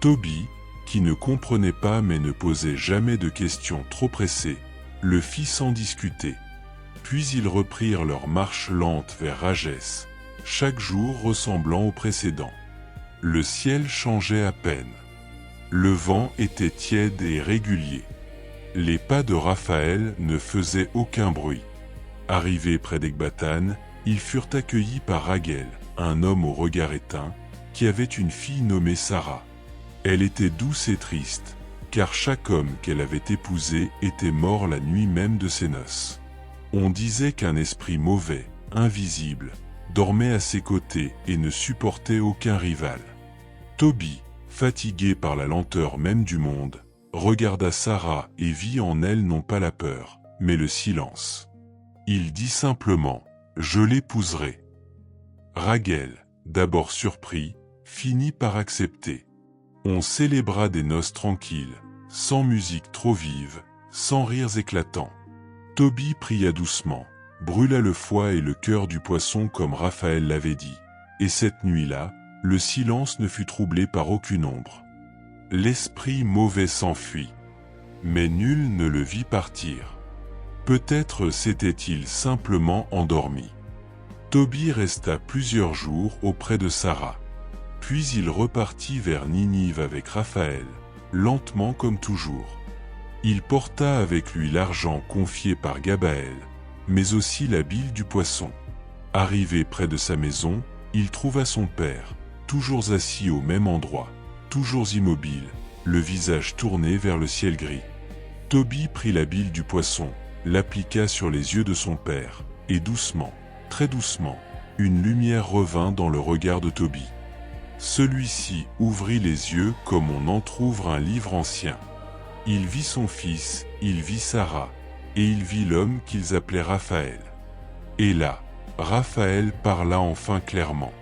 Toby, qui ne comprenait pas mais ne posait jamais de questions trop pressées, le fit sans discuter. Puis ils reprirent leur marche lente vers Rages, chaque jour ressemblant au précédent. Le ciel changeait à peine. Le vent était tiède et régulier. Les pas de Raphaël ne faisaient aucun bruit. Arrivés près d'Ecbatane, ils furent accueillis par Raguel, un homme au regard éteint, qui avait une fille nommée Sarah. Elle était douce et triste, car chaque homme qu'elle avait épousé était mort la nuit même de ses noces. On disait qu'un esprit mauvais, invisible, dormait à ses côtés et ne supportait aucun rival. Toby, fatigué par la lenteur même du monde, regarda Sarah et vit en elle non pas la peur, mais le silence. Il dit simplement « Je l'épouserai ». Raguel, d'abord surpris, finit par accepter. On célébra des noces tranquilles, sans musique trop vive, sans rires éclatants. Toby pria doucement, brûla le foie et le cœur du poisson comme Raphaël l'avait dit, et cette nuit-là, le silence ne fut troublé par aucune ombre. L'esprit mauvais s'enfuit, mais nul ne le vit partir. Peut-être s'était-il simplement endormi. Toby resta plusieurs jours auprès de Sarah. Puis il repartit vers Ninive avec Raphaël, lentement comme toujours. Il porta avec lui l'argent confié par Gabaël, mais aussi la bile du poisson. Arrivé près de sa maison, il trouva son père, toujours assis au même endroit, toujours immobile, le visage tourné vers le ciel gris. Toby prit la bile du poisson, l'appliqua sur les yeux de son père, et doucement, très doucement, une lumière revint dans le regard de Toby. Celui-ci ouvrit les yeux comme on entr'ouvre un livre ancien. Il vit son fils, il vit Sarah, et il vit l'homme qu'ils appelaient Raphaël. Et là, Raphaël parla enfin clairement.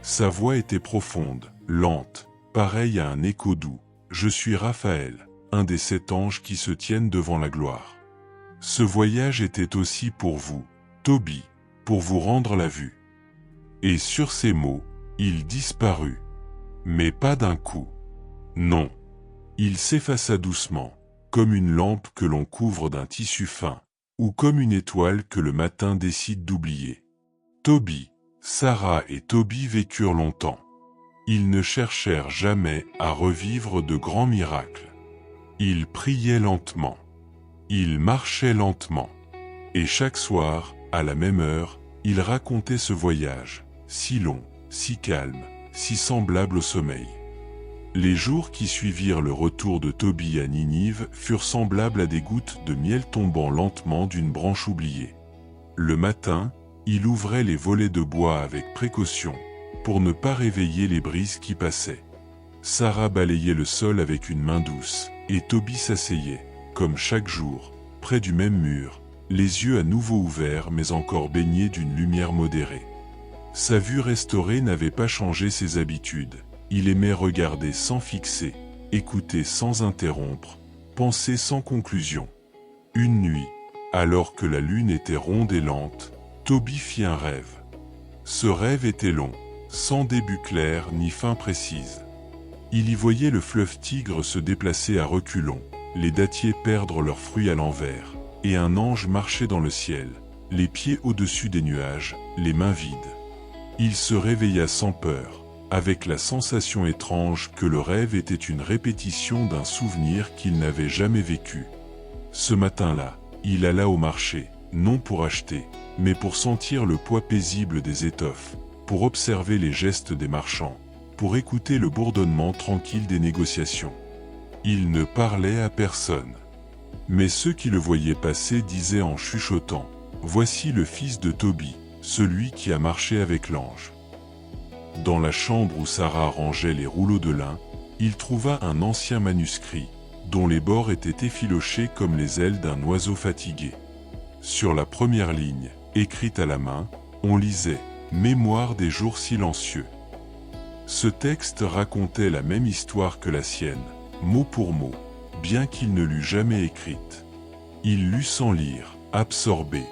Sa voix était profonde, lente, pareille à un écho doux. « Je suis Raphaël, un des 7 anges qui se tiennent devant la gloire. Ce voyage était aussi pour vous, Toby, pour vous rendre la vue. » Et sur ces mots, il disparut. Mais pas d'un coup. Non. Il s'effaça doucement, comme une lampe que l'on couvre d'un tissu fin, ou comme une étoile que le matin décide d'oublier. Toby, Sarah et Toby vécurent longtemps. Ils ne cherchèrent jamais à revivre de grands miracles. Ils priaient lentement. Ils marchaient lentement. Et chaque soir, à la même heure, ils racontaient ce voyage, si long, si calme, si semblable au sommeil. Les jours qui suivirent le retour de Tobie à Ninive furent semblables à des gouttes de miel tombant lentement d'une branche oubliée. Le matin, il ouvrait les volets de bois avec précaution, pour ne pas réveiller les brises qui passaient. Sarah balayait le sol avec une main douce, et Tobie s'asseyait, comme chaque jour, près du même mur, les yeux à nouveau ouverts mais encore baignés d'une lumière modérée. Sa vue restaurée n'avait pas changé ses habitudes. Il aimait regarder sans fixer, écouter sans interrompre, penser sans conclusion. Une nuit, alors que la lune était ronde et lente, Tobie fit un rêve. Ce rêve était long, sans début clair ni fin précise. Il y voyait le fleuve Tigre se déplacer à reculons, les dattiers perdre leurs fruits à l'envers, et un ange marcher dans le ciel, les pieds au-dessus des nuages, les mains vides. Il se réveilla sans peur, avec la sensation étrange que le rêve était une répétition d'un souvenir qu'il n'avait jamais vécu. Ce matin-là, il alla au marché, non pour acheter, mais pour sentir le poids paisible des étoffes, pour observer les gestes des marchands, pour écouter le bourdonnement tranquille des négociations. Il ne parlait à personne. Mais ceux qui le voyaient passer disaient en chuchotant « Voici le fils de Tobie, celui qui a marché avec l'ange ». Dans la chambre où Sarah rangeait les rouleaux de lin, il trouva un ancien manuscrit, dont les bords étaient effilochés comme les ailes d'un oiseau fatigué. Sur la première ligne, écrite à la main, on lisait « Mémoire des jours silencieux ». Ce texte racontait la même histoire que la sienne, mot pour mot, bien qu'il ne l'eût jamais écrite. Il lut sans lire, absorbé,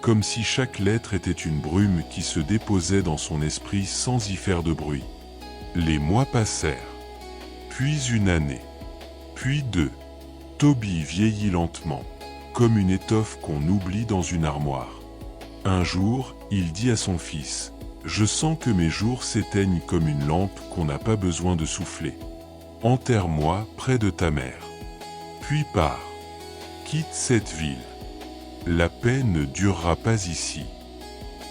comme si chaque lettre était une brume qui se déposait dans son esprit sans y faire de bruit. Les mois passèrent. Puis une année. Puis deux. Tobie vieillit lentement, comme une étoffe qu'on oublie dans une armoire. Un jour, il dit à son fils « Je sens que mes jours s'éteignent comme une lampe qu'on n'a pas besoin de souffler. Enterre-moi près de ta mère. Puis pars. Quitte cette ville. La paix ne durera pas ici. »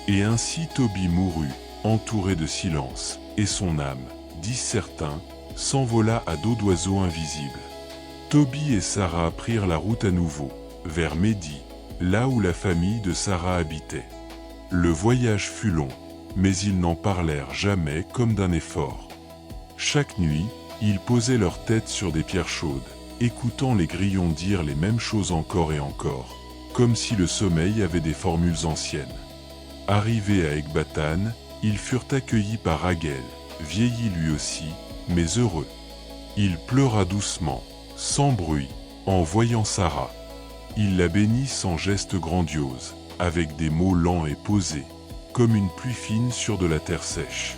Et ainsi Tobie mourut, entouré de silence, et son âme, disent certains, s'envola à dos d'oiseau invisible. Tobie et Sarah prirent la route à nouveau, vers Médie, là où la famille de Sarah habitait. Le voyage fut long, mais ils n'en parlèrent jamais comme d'un effort. Chaque nuit, ils posaient leur tête sur des pierres chaudes, écoutant les grillons dire les mêmes choses encore et encore, comme si le sommeil avait des formules anciennes. Arrivés à Ecbatane, ils furent accueillis par Raguel, vieilli lui aussi, mais heureux. Il pleura doucement, sans bruit, en voyant Sarah. Il la bénit sans geste grandiose, avec des mots lents et posés, comme une pluie fine sur de la terre sèche.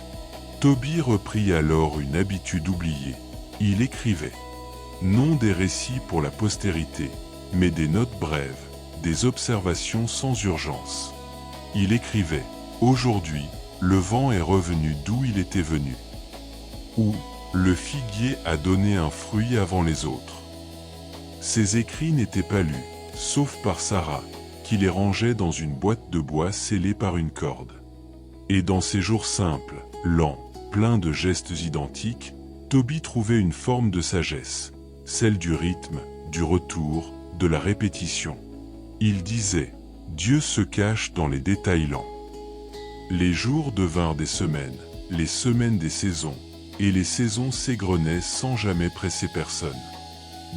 Tobie reprit alors une habitude oubliée. Il écrivait. Non des récits pour la postérité, mais des notes brèves, des observations sans urgence. Il écrivait « Aujourd'hui, le vent est revenu d'où il était venu. » Ou « Le figuier a donné un fruit avant les autres. » Ces écrits n'étaient pas lus, sauf par Sarah, qui les rangeait dans une boîte de bois scellée par une corde. Et dans ces jours simples, lents, pleins de gestes identiques, Tobie trouvait une forme de sagesse, celle du rythme, du retour, de la répétition. Il disait « Dieu se cache dans les détails lents. » Les jours devinrent des semaines, les semaines des saisons, et les saisons s'égrenaient sans jamais presser personne.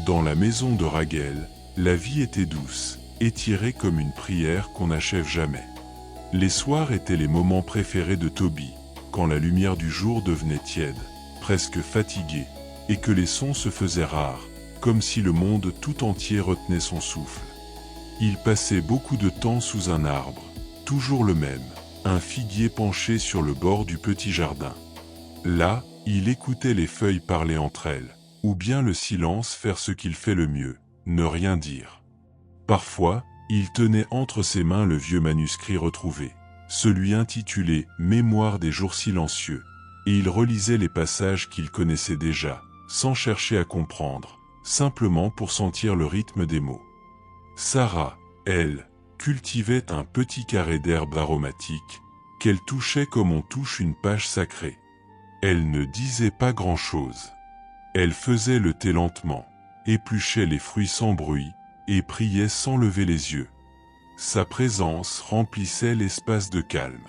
Dans la maison de Raguel, la vie était douce, étirée comme une prière qu'on n'achève jamais. Les soirs étaient les moments préférés de Tobie, quand la lumière du jour devenait tiède, presque fatiguée, et que les sons se faisaient rares, comme si le monde tout entier retenait son souffle. Il passait beaucoup de temps sous un arbre, toujours le même, un figuier penché sur le bord du petit jardin. Là, il écoutait les feuilles parler entre elles, ou bien le silence faire ce qu'il fait le mieux, ne rien dire. Parfois, il tenait entre ses mains le vieux manuscrit retrouvé, celui intitulé « Mémoire des jours silencieux », et il relisait les passages qu'il connaissait déjà, sans chercher à comprendre, simplement pour sentir le rythme des mots. Sarah, elle, cultivait un petit carré d'herbe aromatique, qu'elle touchait comme on touche une page sacrée. Elle ne disait pas grand-chose. Elle faisait le thé lentement, épluchait les fruits sans bruit, et priait sans lever les yeux. Sa présence remplissait l'espace de calme.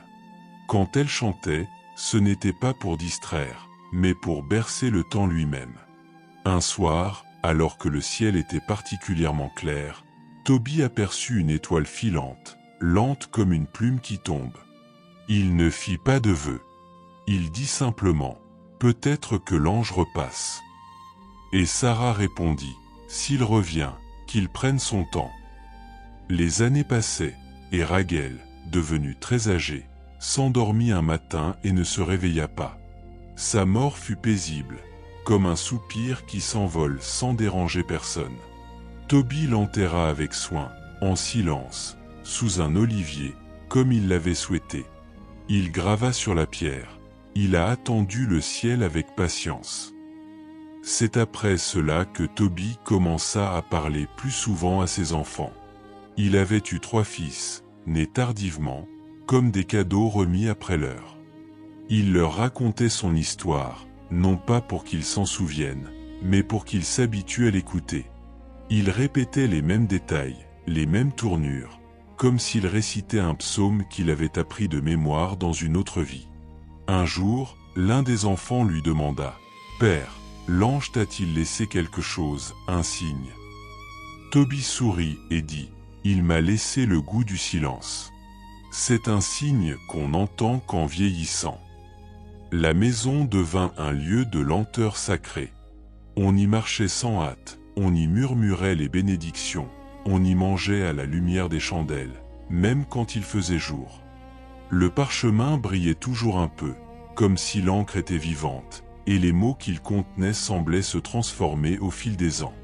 Quand elle chantait, ce n'était pas pour distraire, mais pour bercer le temps lui-même. Un soir, alors que le ciel était particulièrement clair, Toby aperçut une étoile filante, lente comme une plume qui tombe. Il ne fit pas de vœu. Il dit simplement « Peut-être que l'ange repasse ». Et Sarah répondit « S'il revient, qu'il prenne son temps ». Les années passaient, et Raguel, devenue très âgée, s'endormit un matin et ne se réveilla pas. Sa mort fut paisible, comme un soupir qui s'envole sans déranger personne. Toby l'enterra avec soin, en silence, sous un olivier, comme il l'avait souhaité. Il grava sur la pierre « Il a attendu le ciel avec patience ». C'est après cela que Toby commença à parler plus souvent à ses enfants. Il avait eu 3 fils, nés tardivement, comme des cadeaux remis après l'heure. Il leur racontait son histoire, non pas pour qu'ils s'en souviennent, mais pour qu'ils s'habituent à l'écouter. Il répétait les mêmes détails, les mêmes tournures, comme s'il récitait un psaume qu'il avait appris de mémoire dans une autre vie. Un jour, l'un des enfants lui demanda « Père, l'ange t'a-t-il laissé quelque chose, un signe ?» Toby sourit et dit « Il m'a laissé le goût du silence. C'est un signe qu'on entend qu'en vieillissant. » La maison devint un lieu de lenteur sacrée. On y marchait sans hâte, on y murmurait les bénédictions, on y mangeait à la lumière des chandelles, même quand il faisait jour. Le parchemin brillait toujours un peu, comme si l'encre était vivante, et les mots qu'il contenait semblaient se transformer au fil des ans.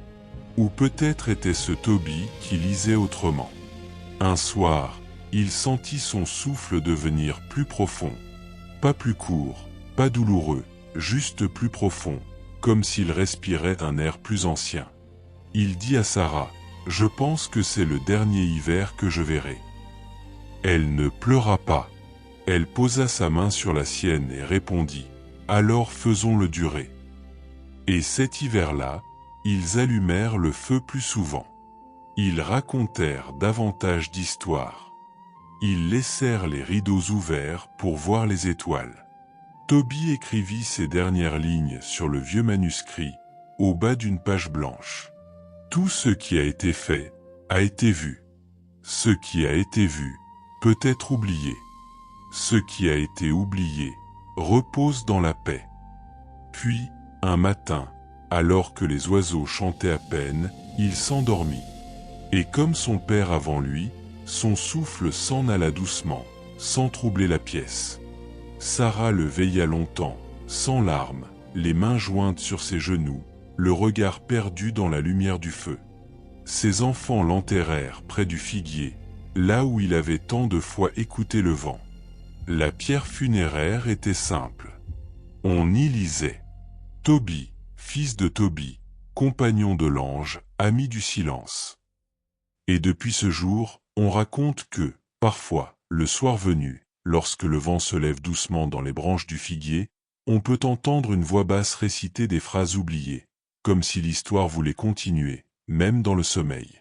Ou peut-être était-ce Toby qui lisait autrement. Un soir, il sentit son souffle devenir plus profond. Pas plus court, pas douloureux, juste plus profond, comme s'il respirait un air plus ancien. Il dit à Sarah, « Je pense que c'est le dernier hiver que je verrai. » Elle ne pleura pas. Elle posa sa main sur la sienne et répondit, « Alors faisons-le durer. » Et cet hiver-là, ils allumèrent le feu plus souvent. Ils racontèrent davantage d'histoires. Ils laissèrent les rideaux ouverts pour voir les étoiles. Toby écrivit ces dernières lignes sur le vieux manuscrit, au bas d'une page blanche. Tout ce qui a été fait, a été vu. Ce qui a été vu, peut être oublié. Ce qui a été oublié, repose dans la paix. Puis, un matin, alors que les oiseaux chantaient à peine, il s'endormit. Et comme son père avant lui, son souffle s'en alla doucement, sans troubler la pièce. Sarah le veilla longtemps, sans larmes, les mains jointes sur ses genoux, le regard perdu dans la lumière du feu. Ses enfants l'enterrèrent près du figuier, là où il avait tant de fois écouté le vent. La pierre funéraire était simple. On y lisait « Toby, fils de Toby, compagnon de l'ange, ami du silence ». Et depuis ce jour, on raconte que, parfois, le soir venu, lorsque le vent se lève doucement dans les branches du figuier, on peut entendre une voix basse réciter des phrases oubliées, comme si l'histoire voulait continuer, même dans le sommeil.